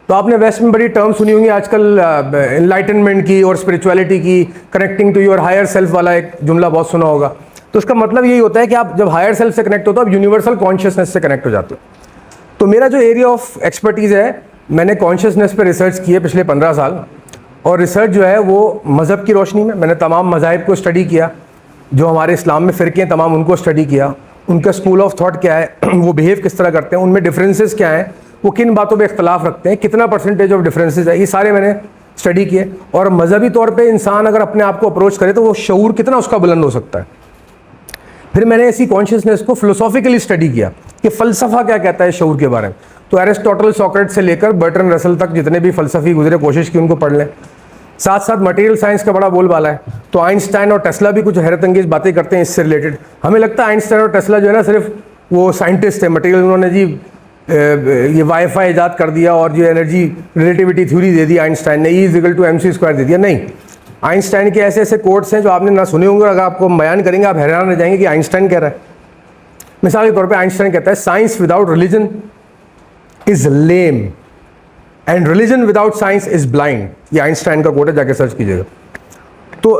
तो आपने वेस्ट में बड़ी टर्म सुनी होंगी आजकल, एनलाइटनमेंट की और स्पिरिचुअलिटी की, connecting to your higher self वाला एक जुमला बहुत सुना होगा। तो उसका मतलब यही होता है कि आप जब हायर सेल्फ से कनेक्ट होते हो आप यूनिवर्सल कॉन्शियसनेस से कनेक्ट हो जाते हो। तो मेरा जो एरिया ऑफ एक्सपर्टीज़ है, मैंने कॉन्शियसनेस पे रिसर्च की है पिछले 15 साल, और रिसर्च जो है वो मज़हब की रोशनी में, मैंने तमाम मज़ाहिब को स्टडी किया, जो हमारे इस्लाम में फ़िरके हैं तमाम उनको स्टडी किया, उनका स्कूल ऑफ थॉट क्या है, वो बिहेव किस तरह करते हैं, उनमें डिफरेंसेस क्या हैं, वो किन बातों पे इख्तलाफ रखते हैं, कितना परसेंटेज ऑफ डिफरेंसेस है, ये सारे मैंने स्टडी किए। और मजहबी तौर पे इंसान अगर अपने आप को अप्रोच करे तो वो शऊर कितना उसका बुलंद हो सकता है। फिर मैंने इसी कॉन्शियसनेस को फिलोसॉफिकली स्टडी किया कि फ़लसफ़ा क्या कहता है शऊर के बारे में। तो एरिस्टोटल, सॉक्रेटिस से लेकर बर्ट्रैंड रसल तक जितने भी फ़लसफ़ी गुजरे, कोशिश की उनको पढ़ लें। साथ साथ मटेरियल साइंस का बड़ा बोलबाला है, तो आइंस्टाइन और टेस्ला भी कुछ हैरत अंगेज बातें करते हैं इससे रिलेटेड। हमें लगता है आइंस्टाइन और टेस्ला जो है ना सिर्फ वो साइंटिस्ट है, मटेरियल उन्होंने जी ये वाईफाई ईजाद कर दिया और जो एनर्जी रिलेटिविटी थ्योरी दे दी आइंस्टाइन ने, E=mc² दे दिया। नहीं, आइंस्टाइन के ऐसे ऐसे कोट्स हैं जो आपने ना सुने होंगे, अगर आपको बयान करेंगे आप हैरान रह जाएंगे कि आइंस्टाइन कह रहा है। मिसाल के तौर पे आइंस्टाइन कहता है science without religion is lame and religion without science is blind. ये आइंस्टाइन का कोट है, जाके सर्च कीजिएगा। तो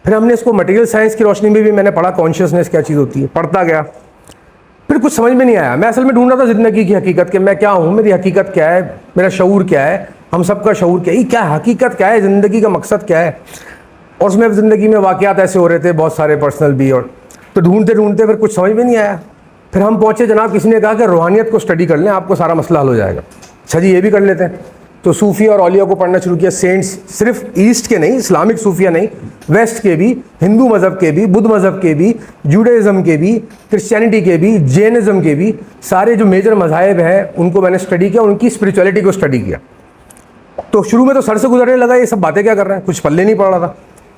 फिर हमने इसको मटेरियल साइंस की रोशनी में भी मैंने पढ़ा, कॉन्शियसनेस क्या चीज़ होती है, पढ़ता गया। फिर कुछ समझ में नहीं आया, मैं असल में ढूंढ रहा था ज़िंदगी की हकीकत कि मैं क्या हूँ, मेरी हकीकत क्या है, मेरा शऊर क्या है, हम सबका शऊर क्या है, क्या हकीकत क्या है, ज़िंदगी का मकसद क्या है। और उसमें ज़िंदगी में वाक़यात ऐसे हो रहे थे बहुत सारे पर्सनल भी, और तो ढूंढते ढूंढते फिर कुछ समझ में नहीं आया। फिर हम पहुँचे, जनाब किसी ने कहा कि रूहानियत को स्टडी कर लें, आपको सारा मसला हल हो जाएगा। अच्छा जी, ये भी कर लेते हैं। तो सूफ़ी और औलिया को पढ़ना शुरू किया, सेंट्स, सिर्फ ईस्ट के नहीं, इस्लामिक सूफिया नहीं, वेस्ट के भी, हिंदू मज़हब के भी, बुद्ध मज़हब के भी, जूडाइज़म के भी, क्रिश्चियनिटी के भी, जैनिज़म के भी, सारे जो मेजर मज़ाहिब हैं उनको मैंने स्टडी किया, उनकी स्पिरिचुअलिटी को स्टडी किया। तो शुरू में तो सर से गुजरने लगा ये सब बातें क्या कर रहे हैं, कुछ पल्ले नहीं पड़ रहा था।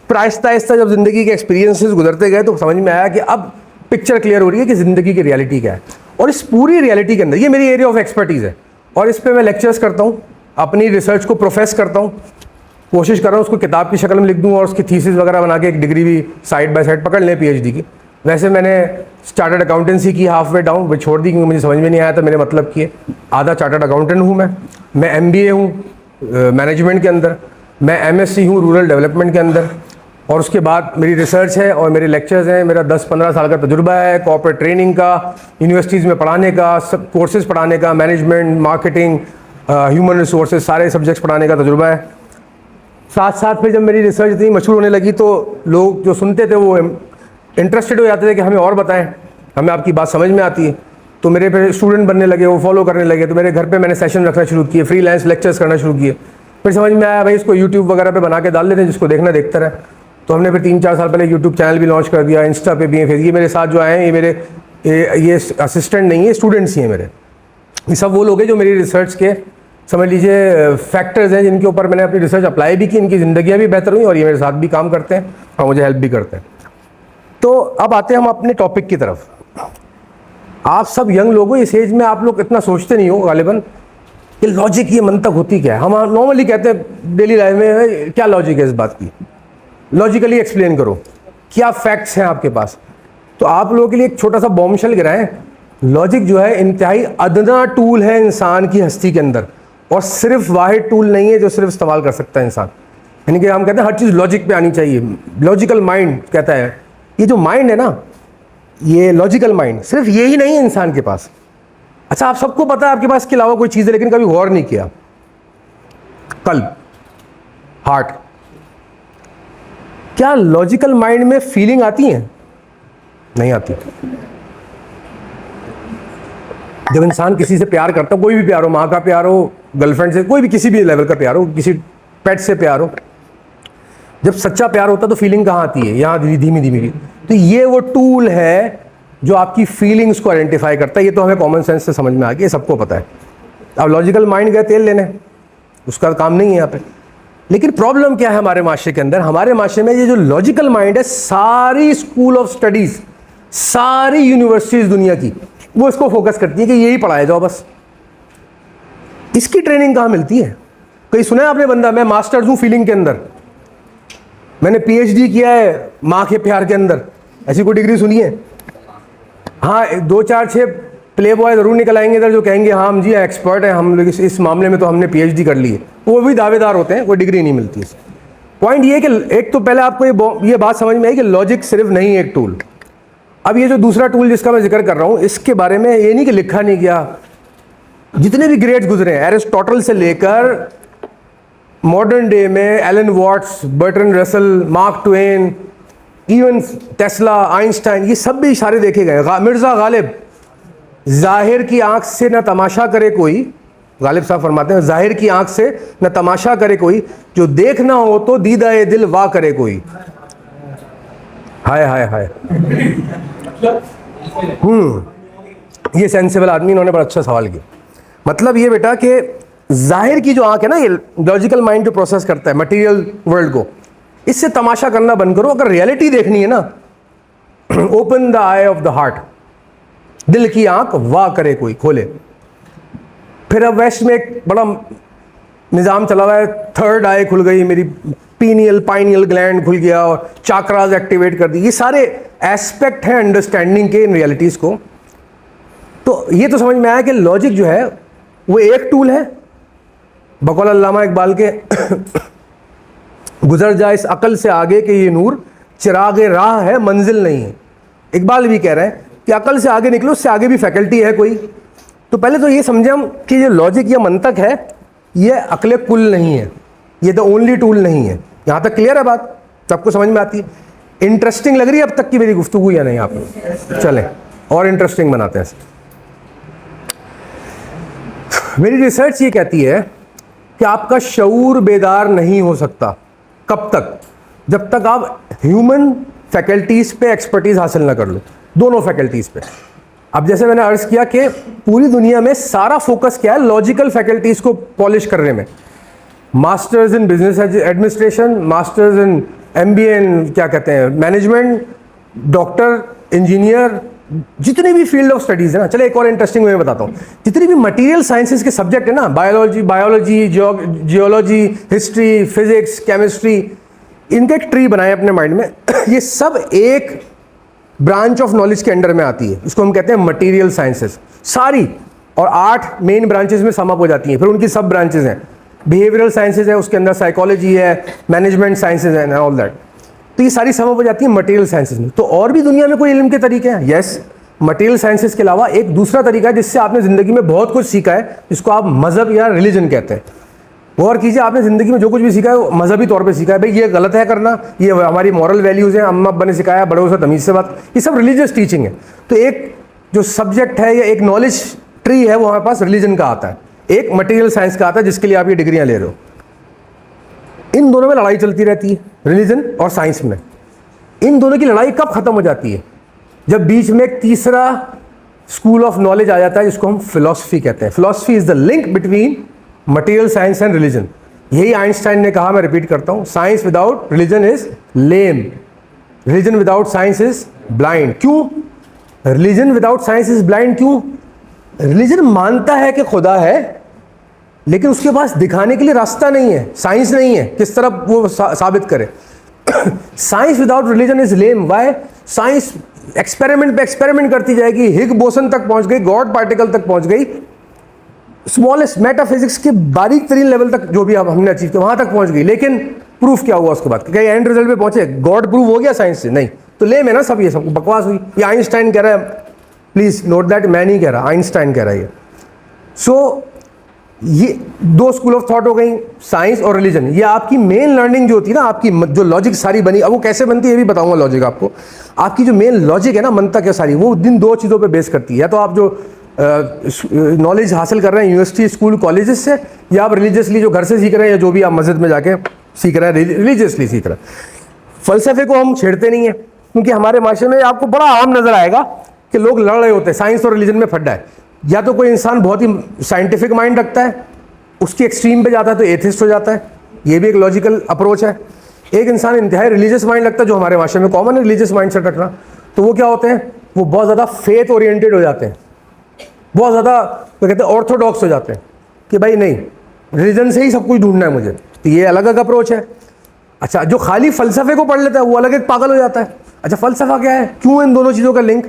फिर आहिस्ता आहिस्ता जब ज़िंदगी के एक्सपीरियंसेस गुजरते गए तो समझ में आया कि अब पिक्चर क्लियर हो रही है कि ज़िंदगी की रियलिटी क्या है। और इस पूरी रियलिटी के अंदर ये मेरी एरिया ऑफ एक्सपर्टीज़ है, और इस पर मैं लेक्चर्स करता हूँ, अपनी रिसर्च को प्रोफेस करता हूँ, कोशिश कर रहा हूँ उसको किताब की शक्ल में लिख दूँ और उसकी थीसिस वगैरह बना के एक डिग्री भी साइड बाय साइड पकड़ लें PhD की। वैसे मैंने चार्टर्ड अकाउंटेंसी की हाफ वे डाउन, वो छोड़ दी क्योंकि मुझे समझ में नहीं आया था मेरे मतलब की। आधा चार्टर्ड अकाउंटेंट हूँ मैं MBA हूँ मैनेजमेंट के अंदर, मैं MSc हूँ रूरल डेवलपमेंट के अंदर, और उसके बाद मेरी रिसर्च है और मेरे लेक्चर्स हैं। मेरा 10-15 साल का तजुर्बा है कॉर्पोरेट ट्रेनिंग का, यूनिवर्सिटीज़ में पढ़ाने का, सब कोर्सेज़ पढ़ाने का, मैनेजमेंट, मार्केटिंग, ह्यूमन रिसोर्सेज, सारे सब्जेक्ट्स पढ़ाने का तजुर्बा है। साथ साथ फिर जब मेरी रिसर्च इतनी मशहूर होने लगी तो लोग जो सुनते थे वो इंटरेस्टेड हो जाते थे कि हमें और बताएं, हमें आपकी बात समझ में आती है। तो मेरे पे स्टूडेंट बनने लगे, वो फॉलो करने लगे। तो मेरे घर पे मैंने सेशन रखना शुरू किए, फ्रीलांस लेक्चर्स करना शुरू किए। फिर समझ में आया भाई इसको यूट्यूब वगैरह पे बना के डाल देते हैं, जिसको देखना देखता रहे। तो हमने फिर 3-4 साल पहले यूट्यूब चैनल भी लॉन्च कर दिया, इंस्टा पे भी हैं। फिर ये मेरे साथ जो आए हैं, ये मेरे ये असिस्टेंट नहीं है, स्टूडेंट्स ही हैं मेरे। ये सब वो लोग हैं जो मेरी रिसर्च के समझ लीजिए फैक्टर्स हैं, जिनके ऊपर मैंने अपनी रिसर्च अप्लाई भी की, इनकी ज़िंदगियाँ भी बेहतर हुई और ये मेरे साथ भी काम करते हैं और मुझे हेल्प भी करते हैं। तो अब आते हैं हम अपने टॉपिक की तरफ। आप सब यंग लोग हो, इस एज में आप लोग इतना सोचते नहीं हो गालिबन कि लॉजिक, ये मंतक होती क्या है। हम नॉर्मली कहते हैं डेली लाइफ में क्या लॉजिक है इस बात की, लॉजिकली एक्सप्लेन करो, क्या फैक्ट्स हैं आपके पास। तो आप लोगों के लिए एक छोटा सा बॉम्बशेल गिराएं, लॉजिक जो है इंतहाई अदना टूल है इंसान की हस्ती के अंदर, और सिर्फ वाहिद टूल नहीं है जो सिर्फ इस्तेमाल कर सकता है इंसान। यानी कि हम कहते हैं हर चीज़ लॉजिक पे आनी चाहिए, लॉजिकल माइंड कहता है। ये जो माइंड है ना, ये लॉजिकल माइंड सिर्फ ये ही नहीं है इंसान के पास। अच्छा, आप सबको पता है आपके पास इसके अलावा कोई चीज़ है, लेकिन कभी गौर नहीं किया। कल्ब, हार्ट, क्या लॉजिकल माइंड में फीलिंग आती है? नहीं आती। जब इंसान किसी से प्यार करता है, कोई भी प्यार हो, माँ का प्यार हो, गर्लफ्रेंड से, कोई भी किसी भी लेवल का प्यार हो, किसी पेट से प्यार हो, जब सच्चा प्यार होता है तो फीलिंग कहाँ आती है? यहाँ धीमी धीमी। तो ये वो टूल है जो आपकी फीलिंग्स को आइडेंटिफाई करता है। ये तो हमें कॉमन सेंस से समझ में आ गया, ये सबको पता है। अब लॉजिकल माइंड गए तेल लेने, उसका काम नहीं है यहाँ पे। लेकिन प्रॉब्लम क्या है हमारे माशरे के अंदर? हमारे माशरे में ये जो लॉजिकल माइंड है, सारी स्कूल ऑफ स्टडीज, सारी यूनिवर्सिटीज दुनिया की, वो इसको फोकस करती है कि यही पढ़ाया जाओ बस। इसकी ट्रेनिंग कहाँ मिलती है? कहीं सुना है आपने बंदा मैं मास्टर्स हूँ फीलिंग के अंदर, मैंने PhD किया है माँ के प्यार के अंदर, ऐसी कोई डिग्री सुनी है? हाँ, 2, 4, 6 प्ले बॉय ज़रूर निकल आएंगे इधर जो कहेंगे हाँ हम जी एक्सपर्ट हैं, हम लोग इस मामले में तो हमने PhD कर ली है, वो भी दावेदार होते हैं, कोई डिग्री नहीं मिलती है। पॉइंट ये कि एक तो पहले आपको ये बात समझ में आई कि लॉजिक सिर्फ नहीं एक टूल। अब ये जो दूसरा टूल जिसका मैं जिक्र कर रहा हूँ, इसके बारे में ये नहीं कि लिखा नहीं गया, जितने भी ग्रेड्स गुजरे हैं एरिस्टोटल से लेकर मॉडर्न डे में Alan Watts, Bertrand Russell, Mark Twain, even Tesla, Einstein, ये सब भी इशारे देखे गए। मिर्ज़ा गालिब, जाहिर की आंख से न तमाशा करे कोई, गालिब साहब फरमाते हैं जाहिर की आंख से न तमाशा करे कोई, जो देखना हो तो दीदा दिल वाह करे कोई। हाय हाय हाय। ये सेंसिबल आदमी, इन्होंने बड़ा अच्छा सवाल किया। मतलब ये बेटा कि जाहिर की जो आंख है ना, ये लॉजिकल माइंड जो प्रोसेस करता है मटेरियल वर्ल्ड को, इससे तमाशा करना बंद करो। अगर रियलिटी देखनी है ना, open the I of the heart, दिल की आंख वाह करे कोई, खोले। फिर अब वेस्ट में एक बड़ा निज़ाम चला हुआ है, थर्ड आई खुल गई मेरी, पीनियल पाइनियल ग्लैंड खुल गया और चाक्रास एक्टिवेट कर दी। ये सारे एस्पेक्ट हैं अंडरस्टैंडिंग के इन रियलिटीज़ को। तो ये तो समझ में आया कि लॉजिक जो है वो एक टूल है। बकौल अल्लामा इकबाल के गुजर जाए इस अकल से आगे कि ये नूर चिरागे राह है, मंजिल नहीं है। इकबाल भी कह रहे हैं कि अकल से आगे निकलो, उससे आगे भी फैकल्टी है कोई। तो पहले तो ये समझे हम कि ये लॉजिक या मंतक है, ये अकल कुल नहीं है, ये द ओनली टूल नहीं है। यहाँ तक क्लियर है बात, सबको समझ में आती है? इंटरेस्टिंग लग रही है अब तक की मेरी गुफ्तगू या नहीं? आप चलें और इंटरेस्टिंग बनाते हैं। मेरी रिसर्च ये कहती है कि आपका शऊर बेदार नहीं हो सकता। कब तक? जब तक आप ह्यूमन फैकल्टीज़ पे एक्सपर्टीज़ हासिल ना कर लो, दोनों फैकल्टीज़ पे। अब जैसे मैंने अर्ज़ किया कि पूरी दुनिया में सारा फोकस क्या है, लॉजिकल फैकल्टीज़ को पॉलिश करने में। Masters in business administration, masters in MBA इन क्या कहते हैं मैनेजमेंट, डॉक्टर, इंजीनियर, जितनी भी फील्ड ऑफ स्टडीज़ है ना। चले एक और इंटरेस्टिंग वे में बताता हूँ। जितनी भी मटेरियल साइंसेस के सब्जेक्ट है ना, biology, geology, history, physics, chemistry, इनका एक ट्री बनाए अपने माइंड में। ये सब एक ब्रांच ऑफ नॉलेज के अंडर में आती है, इसको हम कहते हैं मटेरियल साइंसेस सारी। और 8 मेन ब्रांचेस में सम अप हो जाती हैं। फिर उनकी सब ब्रांचेस हैं, बिहेवियरल साइंसेज है, उसके अंदर साइकोलॉजी है, मैनेजमेंट साइंसेज है, ऑल दैट। तो ये सारी सम अप हो जाती है मटेरियल साइंसेज में। तो और भी दुनिया में कोई इल्म के तरीके हैं? यस, मटेरियल साइंसेज के अलावा एक दूसरा तरीका है जिससे आपने ज़िंदगी में बहुत कुछ सीखा है, जिसको आप मज़हब या रिलीजन कहते हैं। गौर कीजिए, आपने ज़िंदगी में जो कुछ भी सीखा है वो मजहबी तौर पे सीखा है। भाई ये गलत है करना, ये हमारी मॉरल वैल्यूज़ हैं, अम्मा अब्बा ने सिखाया, बड़ों से तमीज़ से बात, ये सब रिलीजियस टीचिंग है। तो एक जो सब्जेक्ट है या एक नॉलेज ट्री है वो हमारे पास रिलीजन का आता है, एक मटेरियल साइंस का आता है जिसके लिए आप ये डिग्रियाँ ले रहे हो। इन दोनों में लड़ाई चलती रहती है, रिलीजन और साइंस में। इन दोनों की लड़ाई कब ख़त्म हो जाती है? जब बीच में एक तीसरा स्कूल ऑफ नॉलेज आ जाता है जिसको हम फिलॉसफी कहते हैं। Philosophy is the link between material science and religion. यही आइंस्टाइन ने कहा, मैं रिपीट करता हूँ, science without religion is lame, religion without science is blind. क्यों religion without science is blind? क्यों? रिलीजन मानता है कि खुदा है, लेकिन उसके पास दिखाने के लिए रास्ता नहीं है, साइंस नहीं है किस तरह वो साबित करे। Science without religion is lame. Why? Science experiment पे एक्सपेरिमेंट करती जाएगी, हिग बोसन तक पहुंच गई, गॉड पार्टिकल तक पहुंच गई, स्मॉलेस्ट मेटाफिजिक्स के बारीक तरीन लेवल तक जो भी हमने अचीव किया वहां तक पहुंच गई। लेकिन प्रूफ क्या हुआ उसके बाद? कहीं एंड रिजल्ट पे पहुंचे, गॉड प्रूव हो गया साइंस से? नहीं। तो लेम है ना सब, ये सब बकवास हुई। ये आइंस्टाइन कह रहा है, प्लीज नोट दैट, मैं नहीं कह रहा, आइंस्टाइन कह रहा है। सो ये दो स्कूल ऑफ थॉट हो गई, साइंस और रिलीजन। ये आपकी मेन लर्निंग जो होती है ना, आपकी जो लॉजिक सारी बनी, अब वो कैसे बनती है ये भी बताऊंगा लॉजिक आपको। आपकी जो मेन लॉजिक है ना, मंतक है सारी, वो दिन दो चीज़ों पे बेस करती है। या तो आप जो नॉलेज हासिल कर रहे हैं यूनिवर्सिटी, स्कूल, कॉलेजेस से, या आप रिलीजियसली जो घर से सीख रहे हैं, या जो भी आप मस्जिद में जाके सीख रहे हैं, रिलीजियसली सीख रहे हैं। फ़लसफ़े को हम छेड़ते नहीं हैं, क्योंकि हमारे माशरे में आपको बड़ा आम नज़र आएगा कि लोग लड़ रहे होते हैं, साइंस और रिलीजन में फड्डा है। या तो कोई इंसान बहुत ही साइंटिफिक माइंड रखता है, उसकी एक्सट्रीम पे जाता है तो एथिस्ट हो जाता है, ये भी एक लॉजिकल अप्रोच है। एक इंसान इंतहाई रिलीजियस माइंड रखता है, जो हमारे माशरे में कॉमन है रिलीजियस माइंड सेट रखना, तो वो क्या होते हैं, वो बहुत ज़्यादा फेथ ओरिएंटेड हो जाते हैं, बहुत ज़्यादा वो कहते हैं ऑर्थोडॉक्स हो जाते हैं कि भाई नहीं, रिलीजन से ही सब कुछ ढूंढना है मुझे। तो ये अलग अलग अप्रोच है। अच्छा, जो खाली फ़लसफ़े को पढ़ लेता है वो अलग एक पागल हो जाता है। अच्छा, फ़लसफ़ा क्या है, क्यों इन दोनों चीज़ों का लिंक?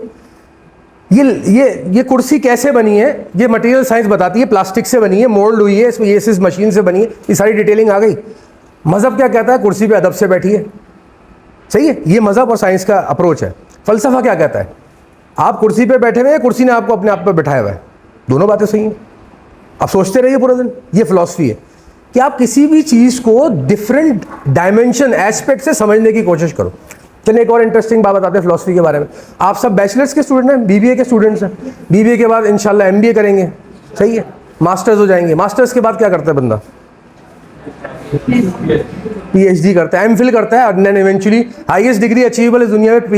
ये कुर्सी कैसे बनी है, ये मटेरियल साइंस बताती है, प्लास्टिक से बनी है, मोल्ड हुई है, इसमें ये इस मशीन से बनी है, ये सारी डिटेलिंग आ गई। मज़हब क्या कहता है, कुर्सी पे अदब से बैठिए, सही है, ये मज़हब और साइंस का अप्रोच है। फ़लसफ़ा क्या कहता है, आप कुर्सी पे बैठे हुए हैं, कुर्सी ने आपको अपने आप पे बैठाया हुआ है, दोनों बातें सही हैं, आप सोचते रहिए पूरा दिन। ये फ़िलॉसफी है कि आप किसी भी चीज़ को डिफरेंट डायमेंशन एस्पेक्ट से समझने की कोशिश करो। चलिए एक और इंटरेस्टिंग बात बताते हैं फिलॉसफी के बारे में। आप सब बैचलर्स के स्टूडेंट हैं, बीबीए के स्टूडेंट्स हैं, बीबीए के बाद इंशाल्लाह एमबीए करेंगे, सही है, मास्टर्स हो जाएंगे। मास्टर्स के बाद क्या करता है बंदा, पीएचडी करता है, एमफिल करता है, और then eventually highest degree achievable इस दुनिया में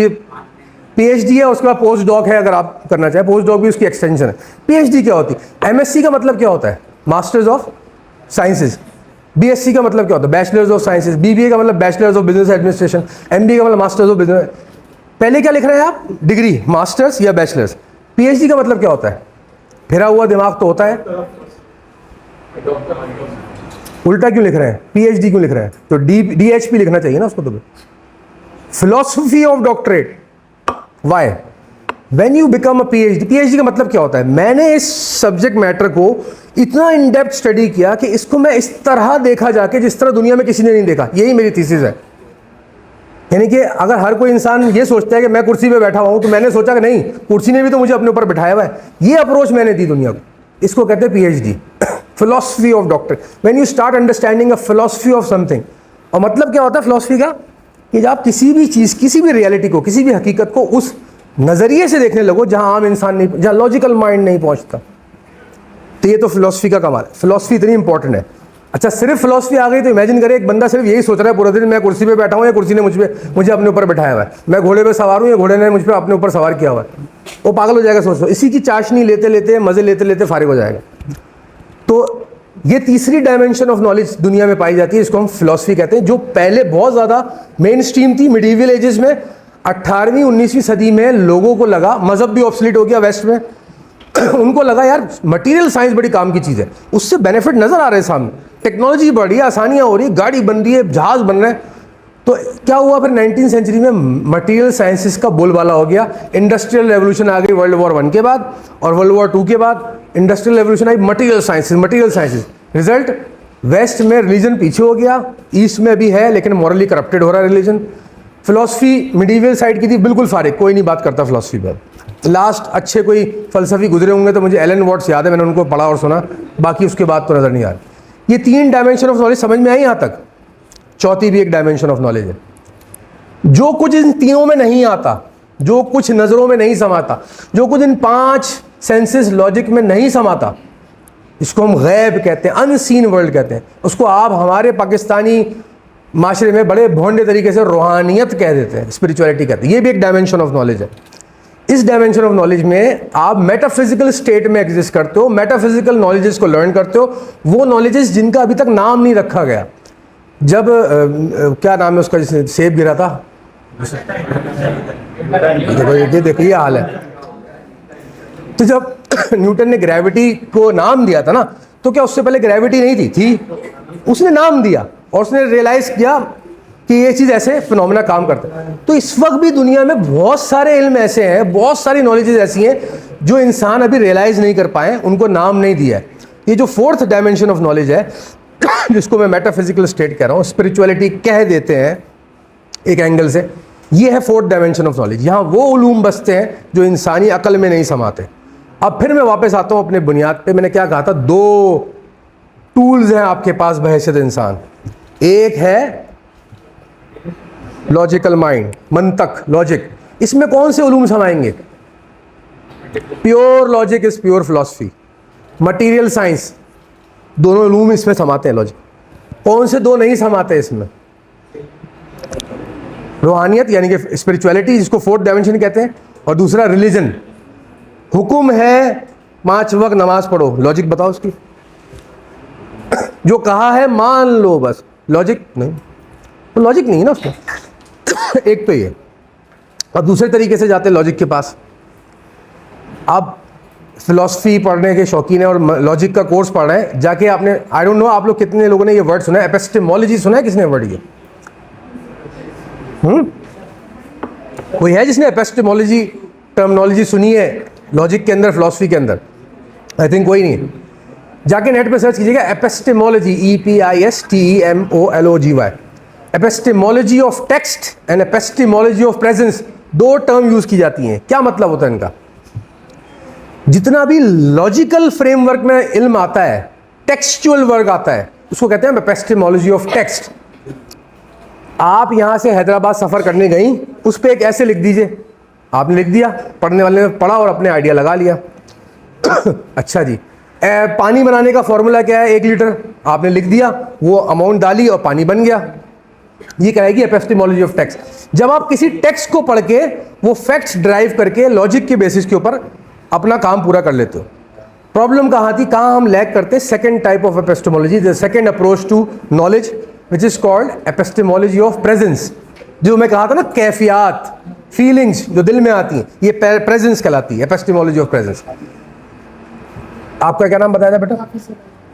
पीएचडी है, उसके बाद पोस्ट डॉक है, अगर आप करना चाहें पोस्ट डॉक भी उसकी एक्सटेंशन है। पीएचडी क्या होती है, एमएससी का मतलब क्या होता है, मास्टर्स ऑफ साइंसेज, बीएससी का मतलब क्या होता है, बैचलर्स ऑफ साइंसेज, बीबीए का मतलब bachelors of business administration, MBA का मतलब मास्टर्स ऑफ बिजनेस। पहले क्या लिख रहे हैं आप, डिग्री, मास्टर्स या बैचलर्स। पीएचडी का मतलब क्या होता है, फिरा हुआ दिमाग तो होता है, उल्टा क्यों लिख रहे हैं, पीएचडी क्यों लिख रहे हैं, तो डीएचपी लिखना चाहिए ना उसको। तो philosophy of doctorate, why when you become a PhD. PhD का मतलब क्या होता है, मैंने इस सब्जेक्ट मैटर को इतना इन डेप्थ स्टडी किया कि इसको मैं इस तरह देखा जाके जिस तरह दुनिया में किसी ने नहीं देखा, यही मेरी थीसिस है। यानी कि अगर हर कोई इंसान ये सोचता है कि मैं कुर्सी पे बैठा हुआ हूं, तो मैंने सोचा कि नहीं, कुर्सी ने भी तो मुझे अपने ऊपर बैठाया हुआ है, ये अप्रोच मैंने दी दुनिया को, इसको कहते हैं PhD, philosophy of doctor. When you start understanding a philosophy of something. और मतलब क्या होता है फिलोसफी का, कि जब आप किसी भी चीज़, किसी भी रियलिटी को, किसी भी हकीकत को उस नज़रिए से देखने लगो जहां आम इंसान नहीं, जहां लॉजिकल माइंड नहीं पहुंचता। तो ये तो फिलोसफी का कमाल है, फिलोसफी इतनी इंपॉर्टेंट है। अच्छा, सिर्फ फिलोसफी आ गई तो इमेजिन करें एक बंदा सिर्फ यही सोच रहा है पूरा दिन, मैं कुर्सी पे बैठा हूँ या कुर्सी ने मुझे अपने ऊपर बैठाया हुआ है, मैं घोड़े पे सवार हूँ या घोड़े ने मुझ पर अपने ऊपर सवार किया हुआ है, वो पागल हो जाएगा। सोचो, इसी की चाशनी लेते लेते, मज़े लेते लेते फारिग हो जाएगा। तो ये तीसरी डायमेंशन ऑफ नॉलेज दुनिया में पाई जाती है, इसको हम फिलोसफी कहते हैं, जो पहले बहुत ज़्यादा मेन स्ट्रीम थी मिडीवल एजेस में। 18वीं 19वीं सदी में लोगों को लगा, मज़हब भी ऑब्सोलीट हो गया वेस्ट में, उनको लगा यार मटेरियल साइंस बड़ी काम की चीज़ है, उससे बेनिफिट नज़र आ रहे हैं सामने, टेक्नोलॉजी बढ़ी है, आसानियाँ हो रही, गाड़ी बन रही है, जहाज़ बन रहे हैं। तो क्या हुआ फिर 19वीं सेंचुरी में मटेरियल साइंसेस का बोलबाला हो गया, इंडस्ट्रियल रेवोल्यूशन आ गई वर्ल्ड वॉर 1 के बाद, और वर्ल्ड वॉर 2 के बाद इंडस्ट्रियल रेवोल्यूशन आई, मटेरियल साइंसेस। रिजल्ट, वेस्ट में रिलीजन पीछे हो गया, ईस्ट में भी है लेकिन मॉरली करप्टेड हो रहा है रिलीजन। फिलोसफी मिडीवल साइड की थी बिल्कुल फारिग, कोई नहीं बात करता फिलोसफी पर। लास्ट अच्छे कोई फलसफी गुजरे होंगे तो मुझे एलन वॉट्स याद है, मैंने उनको पढ़ा और सुना, बाकी उसके बाद तो नज़र नहीं आ रही। ये 3 डायमेंशन ऑफ नॉलेज समझ में आई यहाँ तक। चौथी भी एक डायमेंशन ऑफ नॉलेज है, जो कुछ इन तीनों में नहीं आता, जो कुछ नज़रों में नहीं समाता, जो कुछ इन 5 सेंसेस लॉजिक में नहीं समाता, इसको हम गैब कहते हैं, अनसीन वर्ल्ड कहते हैं। उसको आप हमारे पाकिस्तानी माशरे में बड़े भोंडे तरीके से रूहानियत कह देते हैं, स्पिरिचुअलिटी कहते हैं। ये भी एक डायमेंशन ऑफ नॉलेज है। इस डायमेंशन ऑफ नॉलेज में आप मेटाफिजिकल स्टेट में एग्जिस्ट करते हो, मेटाफिजिकल नॉलेजेस को लर्न करते हो, वो नॉलेजेस जिनका अभी तक नाम नहीं रखा गया। जब क्या नाम है उसका, जिसने सेब गिरा था, देखो ये हाल है। तो जब न्यूटन ने ग्रेविटी को नाम दिया था ना, तो क्या उससे पहले ग्रेविटी नहीं थी? उसने नाम दिया और उसने रियलाइज किया कि ये चीज़ ऐसे फिनोमेना काम करता है। तो इस वक्त भी दुनिया में बहुत सारे इल्म ऐसे हैं, बहुत सारी नॉलेजेस ऐसी हैं जो इंसान अभी रियलाइज नहीं कर पाए, उनको नाम नहीं दिया है। ये जो 4th डायमेंशन ऑफ नॉलेज है, जिसको मैं मेटाफिजिकल स्टेट कह रहा हूँ, स्पिरिचुअलिटी कह देते हैं एक एंगल से, ये है 4th डायमेंशन ऑफ नॉलेज। यहाँ वो उलूम बसते हैं जो इंसानी अकल में नहीं समाते। अब फिर मैं वापस आता हूँ अपने बुनियाद पे। मैंने क्या कहा था, 2 टूल्स हैं आपके पास बहैसियत इंसान। एक है लॉजिकल माइंड, मंतक, लॉजिक। इसमें कौन से उलूम समाएंगे? Pure logic is pure philosophy, material science, दोनों उलूम इसमें समाते हैं। लॉजिक कौन से 2 नहीं समाते इसमें? रूहानियत यानी कि स्पिरिचुअलिटी, जिसको 4th डायमेंशन कहते हैं, और दूसरा रिलीजन। हुक्म है 5 वक्त नमाज पढ़ो, लॉजिक बताओ उसकी। जो कहा है मान लो बस, लॉजिक नहीं, तो लॉजिक नहीं है ना उसमें। एक तो ये, और दूसरे तरीके से जाते हैं लॉजिक के पास। आप फिलॉसफी पढ़ने के शौकीन है और लॉजिक का कोर्स पढ़ रहे हैं, जाके आपने, आई डोंट नो आप लोग कितने लोगों ने ये वर्ड सुना है, एपिस्टेमोलॉजी सुना है? किसने वर्ड ये? कोई है जिसने एपिस्टेमोलॉजी टर्मिनोलॉजी सुनी है? लॉजिक के अंदर, फिलॉसफी के अंदर? आई थिंक कोई नहीं है। जाके नेट पे सर्च कीजिएगा epistemology, EPISTEMOLOGY, epistemology of text and epistemology of presence, दो टर्म यूज की जाती हैं। क्या मतलब होता है इनका? जितना भी लॉजिकल फ्रेमवर्क में इल्म आता है, टेक्सचुअल वर्क आता है, उसको कहते हैं एपिस्टेमोलॉजी ऑफ टेक्स्ट। आप यहां से हैदराबाद सफर करने गई, उस पर एक ऐसे लिख दीजिए, आपने लिख दिया, पढ़ने वाले ने पढ़ा और अपने आइडिया लगा लिया। अच्छा जी, पानी बनाने का फॉर्मूला क्या है, 1 लीटर, आपने लिख दिया, वो अमाउंट डाली और पानी बन गया। ये कहेगी एपिस्टेमोलॉजी ऑफ टेक्स्ट। जब आप किसी टेक्स्ट को पढ़ के वो फैक्ट्स ड्राइव करके लॉजिक के बेसिस के ऊपर अपना काम पूरा कर लेते हो। प्रॉब्लम कहाँ थी, कहाँ हम लैक करते? Second type of epistemology, the second approach to knowledge which is called epistemology of presence. जो मैं कहा था ना, कैफियत, फीलिंग्स जो दिल में आती हैं, ये प्रेजेंस कहलाती है, एपिस्टेमोलॉजी ऑफ प्रेजेंस। आपका क्या नाम बताया था बेटा?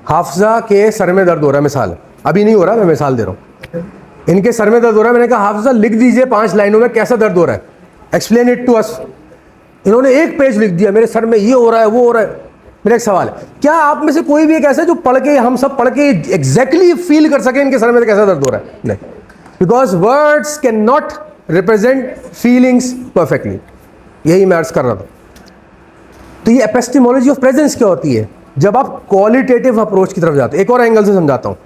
हाफजा के सर में दर्द हो रहा है, मिसाल, अभी नहीं हो रहा, मैं मिसाल दे रहा हूँ। इनके सर में दर्द हो रहा है, मैंने कहा हाफजा लिख दीजिए 5 लाइनों में कैसा दर्द हो रहा है, एक्सप्लेन इट टू अस। इन्होंने 1 पेज लिख दिया, मेरे सर में ये हो रहा है, वो हो रहा है। मेरा एक सवाल है, क्या आप में से कोई भी एक ऐसा है जो पढ़ के, हम सब पढ़ के एग्जैक्टली फील कर सके इनके सर में कैसा दर्द हो रहा है? नहीं, because words can not represent feelings perfectly. यही मैं अर्ज कर रहा था। तो ये एपिस्टेमोलॉजी ऑफ प्रेजेंस क्या होती है? जब आप क्वालिटेटिव अप्रोच की तरफ जाते हो। एक और एंगल से समझाता हूँ।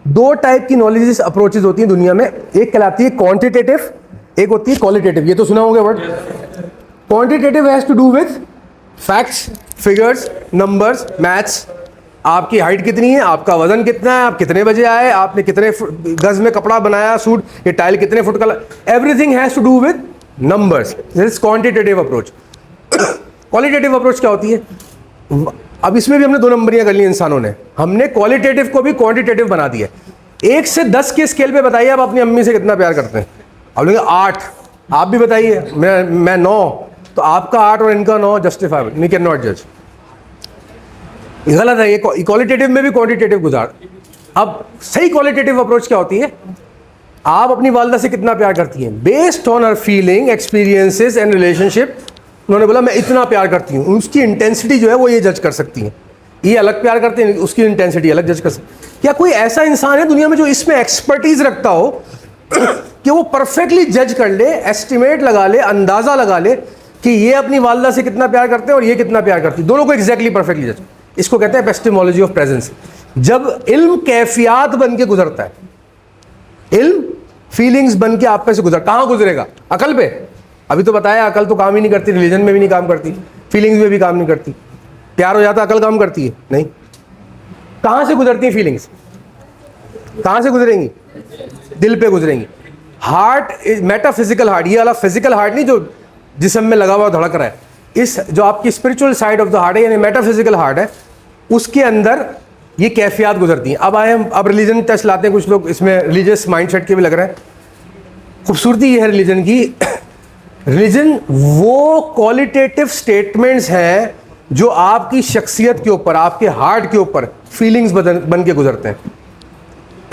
2 टाइप की नॉलेज अप्रोचेज होती हैं दुनिया में, एक कहलाती है क्वांटिटेटिव, एक होती है क्वालिटेटिव। ये तो सुना होगा word. Quantitative has to do with facts, figures, numbers, maths. आपकी हाइट कितनी है, आपका वजन कितना है, आप कितने बजे आए, आपने कितने गज में कपड़ा बनाया, सूट, ये टाइल कितने फुट का, everything has to do with numbers. This is quantitative approach. Qualitative approach क्या होती है? अब इसमें भी हमने 2 नंबरियां कर ली इंसानों ने। हमने क्वालिटेटिव को भी क्वांटिटेटिव बना दिया। 1 से 10 के स्केल पे बताइए आप अपनी अम्मी से कितना प्यार करते हैं। अब लोग 8, आप भी बताइए। मैं 9, तो आपका 8 और इनका 9 जस्टिफाइबल, वी कैन नॉट जज। गलत है ये। क्वालिटेटिव में भी क्वांटिटेटिव गुजार। अब सही क्वालिटेटिव अप्रोच क्या होती है? आप अपनी वालदा से कितना प्यार करती हैं, based on her feeling, experiences and relationship. उन्होंने बोला मैं इतना प्यार करती हूँ, उसकी इंटेंसिटी जो है वो ये जज कर सकती हैं। ये अलग प्यार करते हैं, उसकी इंटेंसिटी अलग जज कर सकते हैं। क्या कोई ऐसा इंसान है दुनिया में जो इसमें एक्सपर्टीज रखता हो कि वो परफेक्टली जज कर ले, एस्टिमेट लगा ले, अंदाजा लगा ले कि ये अपनी वालदा से कितना प्यार करते हैं और ये कितना प्यार करती है, दोनों को एग्जैक्टली परफेक्टली जज? इसको कहते हैं एपिस्टेमोलॉजी ऑफ प्रेजेंस। जब इल्म कैफियत बन के गुजरता है, इल्म फीलिंग्स बन के आप पे से गुजर, कहाँ गुजरेगा? अकल पे। अभी तो बताया अकल तो काम ही नहीं करती, रिलीजन में भी नहीं काम करती, फीलिंग्स में भी काम नहीं करती। प्यार हो जाता अकल काम करती है? नहीं। कहाँ से गुजरती है फीलिंग्स? कहाँ से गुजरेंगी? दिल पे गुजरेंगी। हार्ट इज मेटाफिजिकल हार्ट, ये वाला फिजिकल हार्ट नहीं जो जिस्म में लगा हुआ धड़क रहा है। इस जो आपकी spiritual side of the heart है, यानी मेटाफिजिकल हार्ट है, उसके अंदर ये कैफियत गुजरती हैं। अब आए हम, अब रिलीजन टेस्ट लाते हैं। कुछ लोग इसमें रिलीजियस माइंडसेट के भी लग रहे हैं। खूबसूरती ये है रिलीजन की, रिलीजन वो क्वालिटेटिव स्टेटमेंट्स हैं जो आपकी शख्सियत के ऊपर, आपके हार्ट के ऊपर फीलिंग्स बन के गुजरते हैं।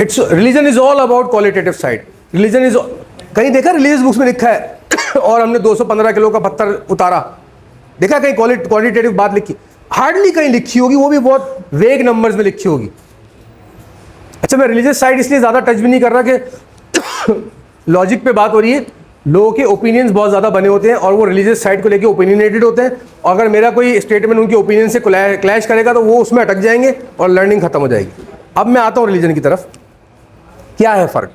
It's religion is all about qualitative side. Religion is, कहीं देखा रिलीजियस बुक्स में लिखा है और हमने 215 किलो का पत्थर उतारा? देखा कहीं क्वालिटेटिव बात लिखी? हार्डली कहीं लिखी होगी, वो भी बहुत वेग नंबर्स में लिखी होगी। अच्छा, मैं रिलीजियस साइड इसलिए ज़्यादा टच भी नहीं कर रहा कि लॉजिक पे बात हो रही है। लोगों के ओपिनियंस बहुत ज़्यादा बने होते हैं और वो रिलीजियस साइड को लेके ओपिनियनेटेड होते हैं, और अगर मेरा कोई स्टेटमेंट उनके ओपिनियन से क्लैश करेगा तो वो उसमें अटक जाएंगे और लर्निंग खत्म हो जाएगी। अब मैं आता हूँ रिलीजन की तरफ। क्या है फ़र्क?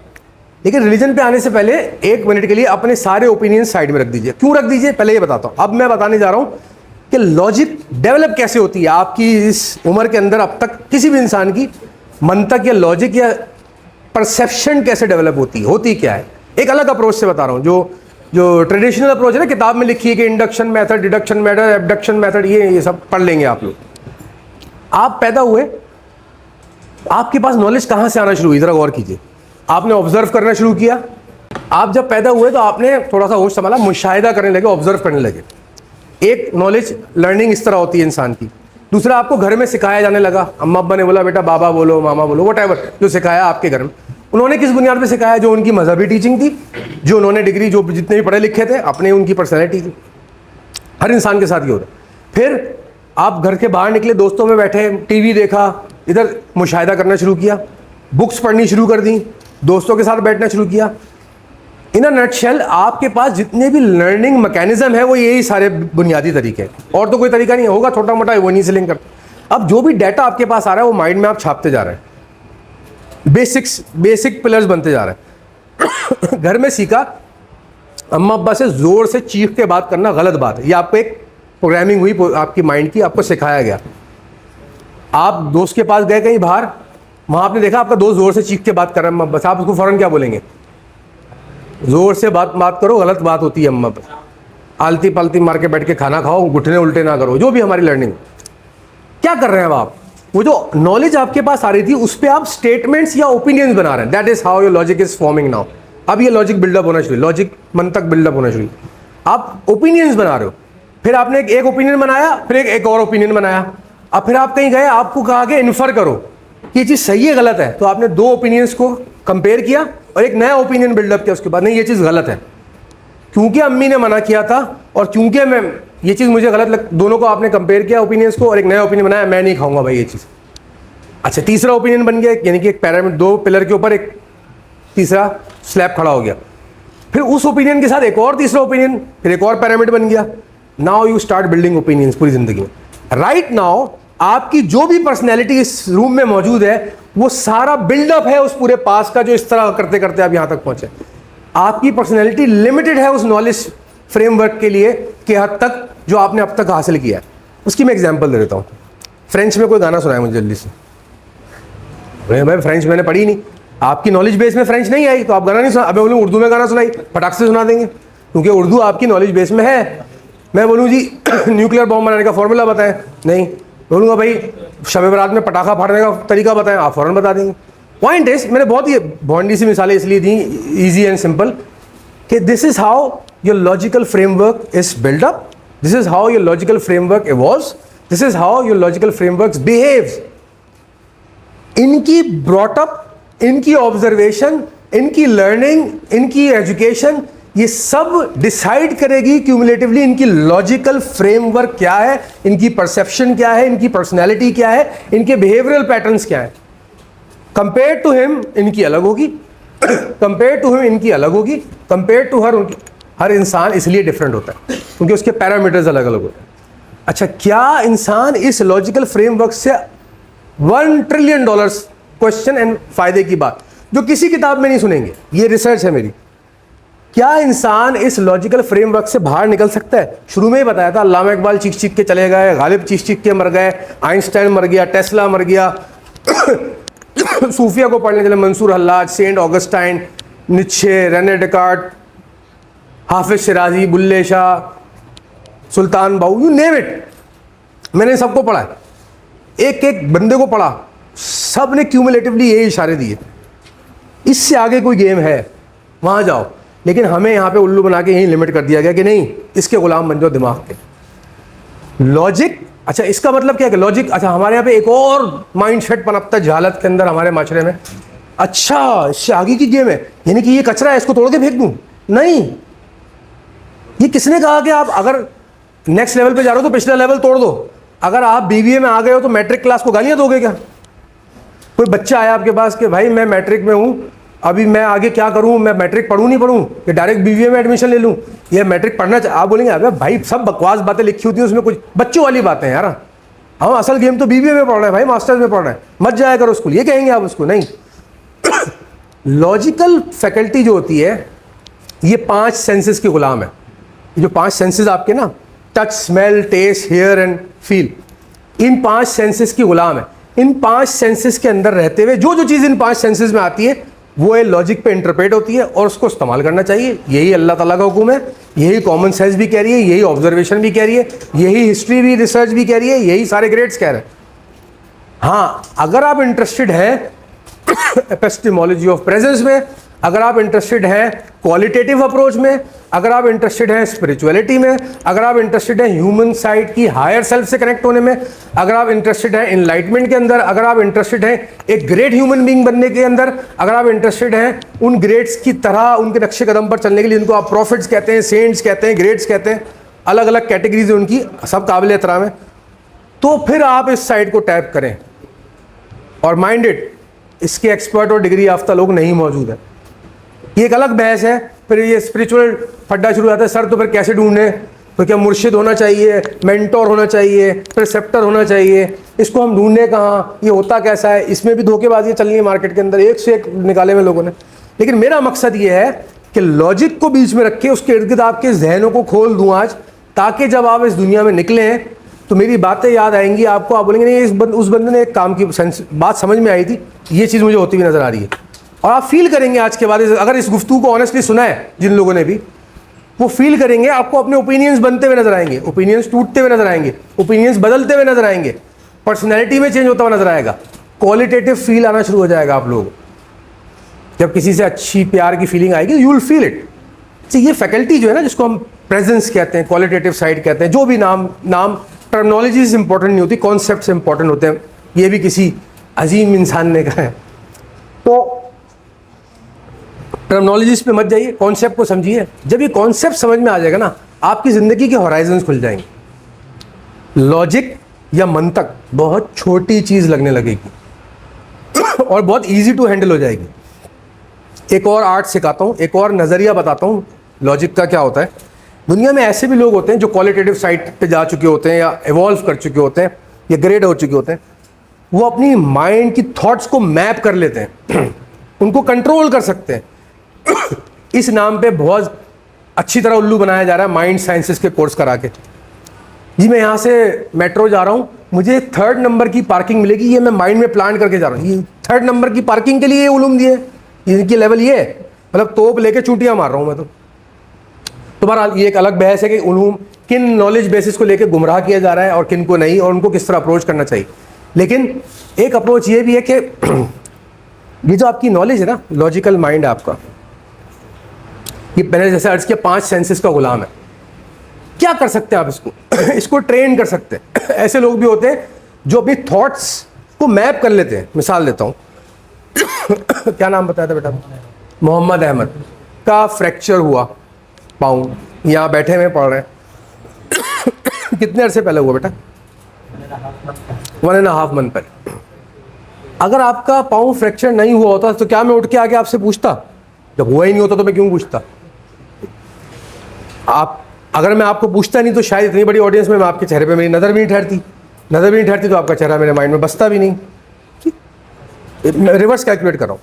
लेकिन रिलीजन पे आने से पहले 1 मिनट के लिए अपने सारे ओपिनियन साइड में रख दीजिए। क्यों रख दीजिए पहले ये बताता हूँ। अब मैं बताने जा रहा हूँ कि लॉजिक डेवलप कैसे होती है आपकी इस उम्र के अंदर। अब तक किसी भी इंसान की मंतक या लॉजिक या परसेप्शन कैसे डेवलप होती क्या है। एक अलग अप्रोच से बता रहा हूँ। जो ट्रेडिशनल अप्रोच है ना, किताब में लिखी है कि induction method, deduction method, abduction method, ये सब पढ़ लेंगे आप लोग। आप पैदा हुए, आपके पास नॉलेज कहाँ से आना शुरू हुई? ज़रा गौर कीजिए। आपने ऑब्जर्व करना शुरू किया। आप जब पैदा हुए तो आपने थोड़ा सा होश संभाला, मुशाहिदा करने लगे, ऑब्जर्व करने लगे। एक नॉलेज लर्निंग इस तरह होती है इंसान की। दूसरा, आपको घर में सिखाया जाने लगा। अम्मा अब्बा ने बोला बेटा बाबा बोलो, मामा बोलो, व्हाटएवर जो सिखाया आपके घर में। उन्होंने किस बुनियाद पे सिखाया? जो उनकी मजहबी टीचिंग थी, जो उन्होंने डिग्री, जो जितने भी पढ़े लिखे थे, अपने उनकी पर्सनैलिटी थी। हर इंसान के साथ ये होता है। फिर आप घर के बाहर निकले, दोस्तों में बैठे, टीवी देखा, इधर मुशाहिदा करना शुरू किया, बुक्स पढ़नी शुरू कर दी, दोस्तों के साथ बैठना शुरू किया। इन अ नटशेल आपके पास जितने भी लर्निंग मैकेनिज्म है वो यही सारे बुनियादी तरीके हैं, और तो कोई तरीका नहीं होगा, छोटा मोटा वहीं से लिंक कर। अब जो भी डाटा आपके पास आ रहा है वो माइंड में आप छापते जा रहे हैं, बेसिक पिलर्स बनते जा रहे हैं। घर में सीखा, अम्मा अब्बा से जोर से चीख के बात करना गलत बात है, ये आपको एक प्रोग्रामिंग हुई आपकी माइंड की, आपको सिखाया गया। आप दोस्त के पास गए कहीं बाहर, वहां आपने देखा आपका दोस्त जोर से चीख के बात कर रहा है, अम्मा अब्बा से, आप उसको फौरन क्या बोलेंगे? जोर से बात करो, गलत बात होती है अम्मा अब्बा। आलती पालती मार के बैठ के खाना खाओ, घुटने उल्टे ना करो, जो भी हमारी लर्निंग। क्या कर रहे हैं अब आप? वो जो नॉलेज आपके पास आ रही थी उस पर आप स्टेटमेंट्स या ओपिनियंस बना रहे हैं। That is how your logic is forming now. अब ये लॉजिक बिल्डअप होना चाहिए, लॉजिक मन तक बिल्डअप होना चाहिए। आप ओपिनियंस बना रहे हो, फिर आपने एक ओपिनियन बनाया, फिर एक और ओपिनियन बनाया, अब फिर आप कहीं गए, आपको कहा कि इन्फर करो कि ये चीज़ सही है गलत है, तो आपने दो ओपिनियंस को कंपेयर किया और एक नया ओपिनियन बिल्डअप किया उसके बाद, नहीं ये चीज़ गलत है क्योंकि अम्मी ने मना किया था और क्योंकि मैं ये चीज़ मुझे गलत दोनों को आपने कंपेयर किया ओपिनियंस को और एक नया ओपिनियन बनाया, मैं नहीं खाऊंगा भाई ये चीज़। अच्छा, तीसरा ओपिनियन बन गया, यानी कि एक पैरामिड, दो पिलर के ऊपर एक तीसरा स्लैब खड़ा हो गया। फिर उस ओपिनियन के साथ एक और तीसरा ओपिनियन, फिर एक और पैरामिड बन गया। Now you start building opinions पूरी जिंदगी में। राइट नाउ आपकी जो भी पर्सनैलिटी इस रूम में मौजूद है वो सारा बिल्डअप है उस पूरे पास का, जो इस तरह करते करते आप यहां तक पहुंचे। आपकी पर्सनैलिटी लिमिटेड है उस नॉलेज फ्रेमवर्क के लिए के हद तक जो आपने अब तक हासिल किया है। उसकी मैं एग्जांपल दे देता हूं। फ्रेंच में कोई गाना सुनाया मुझे जल्दी से। भाई फ्रेंच मैंने पढ़ी नहीं, आपकी नॉलेज बेस में फ्रेंच नहीं आई तो आप गाना नहीं सुना। अबे बोलूँ उर्दू में गाना सुनाई, फटाक से सुना देंगे क्योंकि उर्दू आपकी नॉलेज बेस में है। मैं बोलूँ जी न्यूक्लियर बॉम्ब बनाने का फॉर्मूला बताएं, नहीं। बोलूँगा भाई शब बारात में पटाखा फाड़ने का तरीका बताएं, आप फ़ौरन बता देंगे। पॉइंट इज, मैंने बहुत ये भोंडी सी मिसालें इसलिए दी, ईजी एंड सिंपल, कि this is how your logical framework is build up, this is how your logical framework evolves, this is how your logical framework behaves. इनकी ब्रॉटअप, इनकी ऑब्जर्वेशन, इनकी लर्निंग, इनकी एजुकेशन, ये सब डिसाइड करेगी cumulatively इनकी logical framework क्या है, इनकी परसेप्शन क्या है, इनकी पर्सनैलिटी क्या है, इनके बिहेवियरल पैटर्न्स क्या है। कंपेयर टू हिम इनकी अलग होगी, कंपेयर टू हिम इनकी अलग होगी, कंपेयर टू हर उनकी। हर इंसान इसलिए डिफरेंट होता है क्योंकि उसके पैरामीटर्स अलग अलग होते हैं। अच्छा, क्या इंसान इस लॉजिकल फ्रेमवर्क से $1 ट्रिलियन क्वेश्चन एंड फायदे की बात जो किसी किताब में नहीं सुनेंगे, ये रिसर्च है मेरी, क्या इंसान इस लॉजिकल फ्रेमवर्क से बाहर निकल सकता है? शुरू में ही बताया था, अल्लामा इकबाल चीख चीख के चले गए, गालिब चीख चीख के मर गए, आइंस्टाइन मर गया, टेस्ला मर गया, सूफिया को पढ़ने चले Mansur Hallaj, Saint Augustine, Nietzsche, Rene Descartes, Hafiz Shirazi, Bulleh Shah, Sultan Bahu, you name it. मैंने सबको पढ़ा है, एक एक बंदे को पढ़ा, सब ने क्यूमुलेटिवली यही इशारे दिए। इससे आगे कोई गेम है वहां जाओ, लेकिन हमें यहाँ पे उल्लू बना के यही लिमिट कर दिया गया कि नहीं, इसके गुलाम बन जाओ दिमाग के। लॉजिक, अच्छा इसका मतलब क्या है? लॉजिक, अच्छा हमारे यहाँ पे एक और माइंड सेट पनपता है जहालत के अंदर हमारे माशरे में। अच्छा इससे आगे की गेम है, यानी कि ये कचरा है इसको तोड़ के फेंक दूं? नहीं, ये किसने कहा कि आप अगर नेक्स्ट लेवल पे जा रहे हो तो पिछला लेवल तोड़ दो? अगर आप बीबीए में आ गए हो तो मैट्रिक क्लास को गालियां दोगे क्या? कोई बच्चा आया आपके पास कि भाई मैं मैट्रिक में हूँ, अभी मैं आगे क्या करूँ, मैं मैट्रिक पढ़ूँ नहीं पढ़ूँ, कि डायरेक्ट बीबीए में एडमिशन ले लूँ, ये मैट्रिक पढ़ना आप बोलेंगे अबे भाई सब बकवास बातें लिखी होती हैं उसमें, कुछ बच्चों वाली बातें हैं यार, हम असल गेम तो बीबीए में पढ़ रहे हैं भाई, मास्टर्स में पढ़ रहे हैं, मत जाया करो स्कूल, ये कहेंगे आप उसको? नहीं। लॉजिकल फैकल्टी जो होती है ये 5 सेंसेस के गुलाम है। ये जो 5 सेंसेस आपके ना, touch, smell, taste, hear and feel, इन 5 सेंसेस की गुलाम है। इन 5 सेंसेस के अंदर रहते हुए जो जो चीज़ इन 5 सेंसेस में आती है वो ये लॉजिक पे इंटरप्रेट होती है और उसको इस्तेमाल करना चाहिए। यही अल्लाह ताला का हुक्म है, यही कॉमन सेंस भी कह रही है, यही ऑब्जर्वेशन भी कह रही है, यही हिस्ट्री भी, रिसर्च भी कह रही है, यही सारे ग्रेड्स कह रहे हैं। हाँ, अगर आप इंटरेस्टेड हैं एपिस्टेमोलॉजी ऑफ प्रेजेंस में, अगर आप इंटरेस्टेड हैं क्वालिटेटिव अप्रोच में, अगर आप इंटरेस्टेड हैं स्पिरिचुअलिटी में, अगर आप इंटरेस्टेड हैं ह्यूमन साइड की हायर सेल्फ से कनेक्ट होने में, अगर आप इंटरेस्टेड हैं इनलाइटमेंट के अंदर, अगर आप इंटरेस्टेड हैं एक ग्रेट ह्यूमन बीइंग बनने के अंदर, अगर आप इंटरेस्टेड हैं उन ग्रेट्स की तरह उनके नक्शे कदम पर चलने के लिए, जिनको आप प्रॉफिट्स कहते हैं, सेंट्स कहते हैं, ग्रेट्स कहते हैं, अलग अलग कैटेगरीज है उनकी, सब काबिल एहतराम है। तो फिर आप इस साइड को टैप करें। और माइंडेड, इसके एक्सपर्ट और डिग्री याफ्ता लोग नहीं मौजूद है, ये एक अलग बहस है। फिर ये स्पिरिचुअल फड्डा शुरू हो जाता है, सर तो फिर कैसे ढूंढें, तो क्या मुर्शिद होना चाहिए, मेंटोर होना चाहिए, प्रिसेप्टर होना चाहिए, इसको हम ढूंढने कहाँ, ये होता कैसा है। इसमें भी धोखेबाजी चल रही है मार्केट के अंदर, एक से एक निकाले हुए लोगों ने। लेकिन मेरा मकसद ये है कि लॉजिक को बीच में रख के उसके इर्द गिर्द आपके जहनों को खोल दूँ आज, ताकि जब आप इस दुनिया में निकलें तो मेरी बातें याद आएंगी आपको, आप बोलेंगे नहीं उस बंदे ने एक काम की बात समझ में आई थी, ये चीज़ मुझे होती हुई नज़र आ रही है। और आप फील करेंगे आज के बाद, अगर इस गुफ्तगू को ऑनेस्टली सुना है जिन लोगों ने भी, वो फील करेंगे, आपको अपने ओपिनियंस बनते हुए नजर आएंगे, ओपिनियंस टूटते हुए नजर आएंगे, ओपिनियंस बदलते हुए नजर आएंगे, पर्सनैलिटी में चेंज होता हुआ नजर आएगा, क्वालिटेटिव फील आना शुरू हो जाएगा। आप लोग जब किसी से अच्छी प्यार की फीलिंग आएगी, यू विल फील इट। ये फैकल्टी जो है ना, जिसको हम प्रेजेंस कहते हैं, क्वालिटेटिव साइड कहते हैं, जो भी नाम टर्मिनोलॉजीज इंपॉर्टेंट नहीं होती, कॉन्सेप्ट्स इंपॉर्टेंट होते हैं। ये भी किसी अजीम इंसान ने कहा है। तो टर्मिनोलॉजीज पे मत जाइए, कॉन्सेप्ट को समझिए। जब ये कॉन्सेप्ट समझ में आ जाएगा ना, आपकी ज़िंदगी के हॉराइजन्स खुल जाएंगे। लॉजिक या मंतक बहुत छोटी चीज़ लगने लगेगी और बहुत इजी टू हैंडल हो जाएगी। एक और आर्ट सिखाता हूँ, एक और नज़रिया बताता हूँ लॉजिक का क्या होता है। दुनिया में ऐसे भी लोग होते हैं जो क्वालिटेटिव साइड पे जा चुके होते हैं, या एवॉल्व कर चुके होते हैं, या ग्रेड हो चुके होते हैं। वो अपनी माइंड की थॉट्स को मैप कर लेते हैं उनको कंट्रोल कर सकते हैं। इस नाम पे बहुत अच्छी तरह उल्लू बनाया जा रहा है माइंड साइंसेस के कोर्स करा के। जी मैं यहाँ से मेट्रो जा रहा हूँ, मुझे 3rd नंबर की पार्किंग मिलेगी, ये मैं माइंड में प्लान करके जा रहा हूँ। ये 3rd नंबर की पार्किंग के लिए ये उलूम दिए, इनकी लेवल ये है, मतलब तोप लेके चूंटियाँ मार रहा हूँ मैं। तो तुम्हारा ये एक अलग बहस है कि उलूम किन नॉलेज बेसिस को लेके गुमराह किया जा रहा है और किन को नहीं, और उनको किस तरह अप्रोच करना चाहिए। लेकिन एक अप्रोच ये भी है कि ये जो आपकी नॉलेज है ना, लॉजिकल माइंड आपका, ये मैंने जैसे अर्ज किया 5 सेंसेस का गुलाम है। क्या कर सकते हैं आप इसको इसको ट्रेन कर सकते हैं। ऐसे लोग भी होते हैं जो अपनी थॉट्स को मैप कर लेते हैं। मिसाल देता हूँ क्या नाम बताया था बेटा? मोहम्मद अहमद का फ्रैक्चर हुआ पाँव, यहाँ बैठे हुए पढ़ रहे हैं कितने अरसे पहले हुआ बेटा? 1.5 मंथ पहले। अगर आपका पाँव फ्रैक्चर नहीं हुआ होता तो क्या मैं उठ के आके आपसे पूछता? जब हुआ ही नहीं होता तो मैं क्यों पूछता? आप अगर मैं आपको पूछता नहीं तो शायद इतनी बड़ी ऑडियंस में मैं आपके चेहरे पे मेरी नज़र भी नहीं ठहरती, नज़र भी नहीं ठहरती तो आपका चेहरा मेरे माइंड में बसता भी नहीं। मैं रिवर्स कैलकुलेट कर रहा हूँ।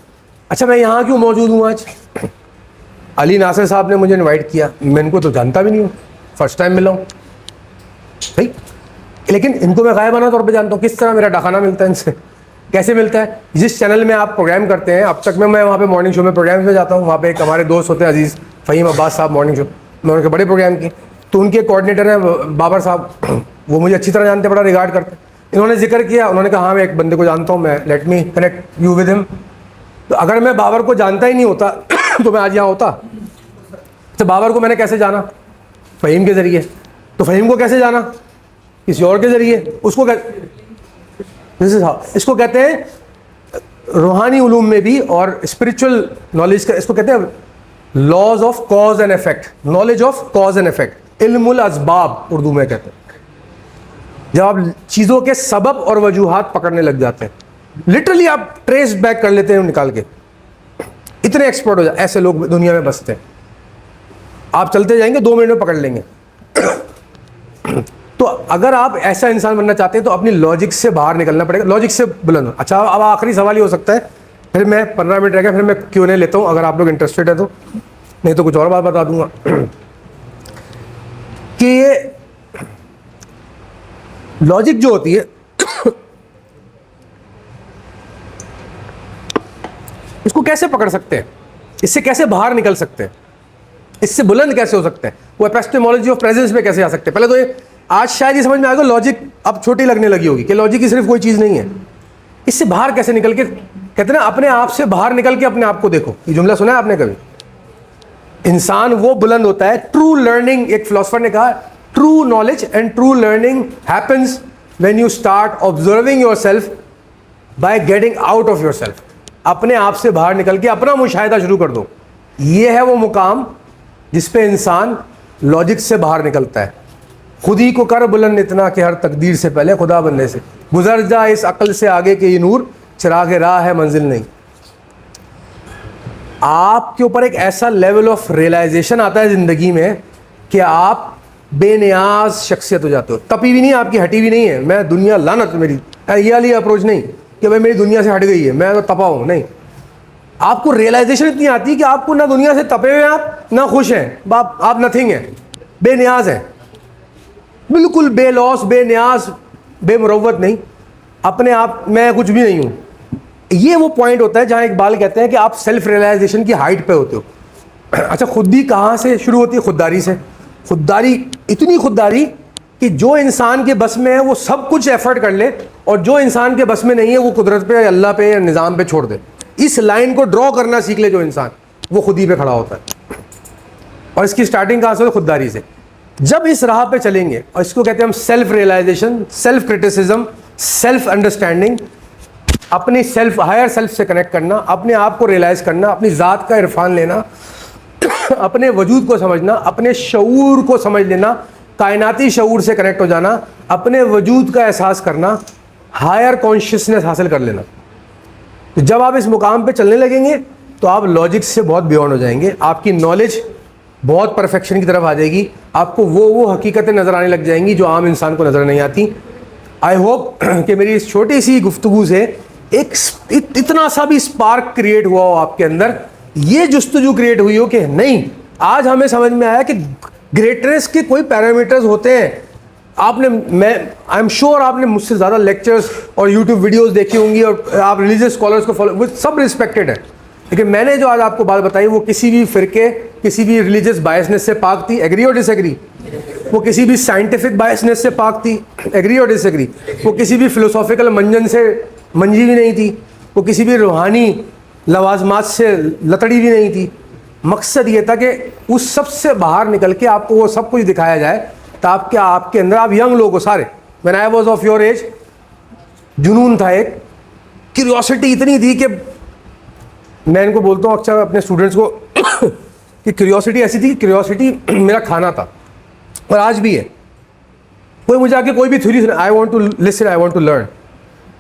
अच्छा मैं यहाँ क्यों मौजूद हूँ आज? अली नासिर साहब ने मुझे इनवाइट किया, मैं इनको तो जानता भी नहीं हूँ, फर्स्ट टाइम मिला हूँ भाई, लेकिन इनको मैं गायबाना तौर पे जानता हूँ। किस तरह मेरा डाखाना मिलता है इनसे, कैसे मिलता है? जिस चैनल में आप प्रोग्राम करते हैं, अब तक मैं वहाँ पे मॉर्निंग शो में प्रोग्राम में जाता हूँ, वहाँ पे एक हमारे दोस्त होते हैं अजीज़ फ़हीम अब्बास साहब, मॉर्निंग शो मैं उनके बड़े प्रोग्राम की, तो उनके कोऑर्डिनेटर हैं बाबर साहब, वो मुझे अच्छी तरह जानते, बड़ा रिगार्ड करते हैं। इन्होंने जिक्र किया, उन्होंने कहा हाँ मैं एक बंदे को जानता हूँ, मैं let me connect you with him. तो अगर मैं बाबर को जानता ही नहीं होता तो मैं आज यहाँ होता? तो बाबर को मैंने कैसे जाना? फ़हीम के ज़रिए। तो फ़हीम को कैसे जाना? किसी और के ज़रिए। उसको इसको कहते हैं रूहानी उलूम में भी और स्पिरिचुअल नॉलेज का, इसको कहते हैं laws of cause and effect, knowledge of cause and effect, इल्मुल असबाब उर्दू में कहते हैं। जब आप चीज़ों के सबब और वजूहात पकड़ने लग जाते हैं, लिटरली आप ट्रेस बैक कर लेते हैं निकाल के, इतने एक्सपर्ट हो जाए। ऐसे लोग दुनिया में बसते हैं, आप चलते जाएंगे 2 मिनट में पकड़ लेंगे। तो अगर आप ऐसा इंसान बनना चाहते हैं तो अपनी लॉजिक से बाहर निकलना पड़ेगा, लॉजिक से बुलंद। अच्छा अब आखिरी सवाल ही हो सकता है, फिर मैं 15 मिनट रह गया, फिर मैं क्यों नहीं लेता हूँ अगर आप लोग इंटरेस्टेड है तो, नहीं तो कुछ और बात बता दूंगा कि ये लॉजिक जो होती है इसको कैसे पकड़ सकते हैं, इससे कैसे बाहर निकल सकते हैं, इससे बुलंद कैसे हो सकते हैं, वो एपिस्टेमोलॉजी ऑफ प्रेजेंस में कैसे आ सकते हैं। पहले तो ये आज शायद ये समझ में आएगा, लॉजिक अब छोटी लगने लगी होगी कि लॉजिक की सिर्फ कोई चीज़ नहीं है। इससे बाहर कैसे निकल के, कहते हैं ना अपने आप से बाहर निकल के अपने आप को देखो, ये जुमला सुना है आपने कभी? इंसान वो बुलंद होता है, ट्रू लर्निंग, एक फिलोसफर ने कहा true knowledge and true learning happens when you start observing yourself by getting out of yourself. अपने आप से बाहर निकल के अपना मुशाहिदा शुरू कर दो। ये है वो मुकाम जिस पे इंसान लॉजिक से बाहर निकलता है। खुद ही को कर बुलंद इतना कि हर तकदीर से पहले खुदा बनने से गुजर जा इस अक्ल से आगे के ये नूर, चिराग राह है मंजिल नहीं। आपके ऊपर एक ऐसा लेवल ऑफ रियलाइजेशन आता है ज़िंदगी में कि आप बेनियाज शख्सियत हो जाते हो। तपी भी नहीं, आपकी हटी भी नहीं है, मैं दुनिया लानत मेरी, ये वाली अप्रोच नहीं कि भाई मेरी दुनिया से हट गई है, मैं तो तपा हूँ, नहीं। आपको रियलाइजेशन इतनी आती है कि आपको ना दुनिया से तपे हुए आप ना खुश हैं, आप नथिंग हैं, बेनियाज हैं, बिल्कुल बेलौस, बेनियाज, बेमुरव्वत नहीं, अपने आप मैं कुछ भी नहीं हूँ। ये वो पॉइंट होता है जहाँ इकबाल कहते हैं कि आप सेल्फ रियलाइजेशन की हाइट पे होते हो। अच्छा, खुदी कहाँ से शुरू होती है? खुददारी से। खुददारी, इतनी खुददारी कि जो इंसान के बस में है वो सब कुछ एफर्ट कर ले, और जो इंसान के बस में नहीं है वो कुदरत पे, अल्लाह पे या निज़ाम पे छोड़ दे। इस लाइन को ड्रॉ करना सीख ले जो इंसान, वो खुदी पे खड़ा होता है। और इसकी स्टार्टिंग कहाँ से होती है? खुददारी से। जब इस राह पे चलेंगे, और इसको कहते हैं हम self realisation, self criticism, self understanding, अपनी सेल्फ, हायर सेल्फ से कनेक्ट करना, अपने आप को रियलाइज़ करना, अपनी ज़ात का इरफान लेना, अपने वजूद को समझना, अपने शऊर को समझ लेना, कायनाती शऊर से कनेक्ट हो जाना, अपने वजूद का एहसास करना, हायर कॉन्शियसनेस हासिल कर लेना। तो जब आप इस मुकाम पे चलने लगेंगे तो आप लॉजिक से बहुत बियॉन्ड हो जाएंगे, आपकी नॉलेज बहुत परफेक्शन की तरफ आ जाएगी, आपको वो हकीकतें नज़र आने लग जाएंगी जो आम इंसान को नज़र नहीं आती। आई होप कि मेरी इस छोटी सी गुफ्तगू से एक इतना सा भी स्पार्क क्रिएट हुआ हो आपके अंदर, ये जुस्तजू क्रिएट हुई हो कि नहीं, आज हमें समझ में आया कि ग्रेटनेस के कोई पैरामीटर्स होते हैं। आई एम श्योर आपने मुझसे ज़्यादा लेक्चर्स और यूट्यूब वीडियोस देखी होंगी, और आप रिलीजियस स्कॉलर्स को फॉलो, वो सब रिस्पेक्टेड है, लेकिन मैंने जो आज आपको बात बताई वो किसी भी फ़िरके, किसी भी रिलीजियस बायसनेस से पाक थी। एग्री और डिसएग्री? वो किसी भी साइंटिफिक बायसनेस से पाक थी। एग्री और डिसएग्री? वो किसी भी फिलोसॉफिकल मंजन से मंजी भी नहीं थी, वो किसी भी रूहानी लवाजमात से लतड़ी भी नहीं थी। मकसद ये था कि उस सब से बाहर निकल के आपको वो सब कुछ दिखाया जाए, ताकि आपके अंदर, आप यंग लोगों सारे, when I was of your age, जुनून था, एक क्यूरियोसिटी इतनी थी कि मैं इनको बोलता हूँ अक्सर अपने स्टूडेंट्स को कि क्यूरियोसिटी ऐसी थी, क्यूरियोसिटी मेरा खाना था, और आज भी है। कोई मुझे आके कोई भी theory, I want to listen, I want to learn,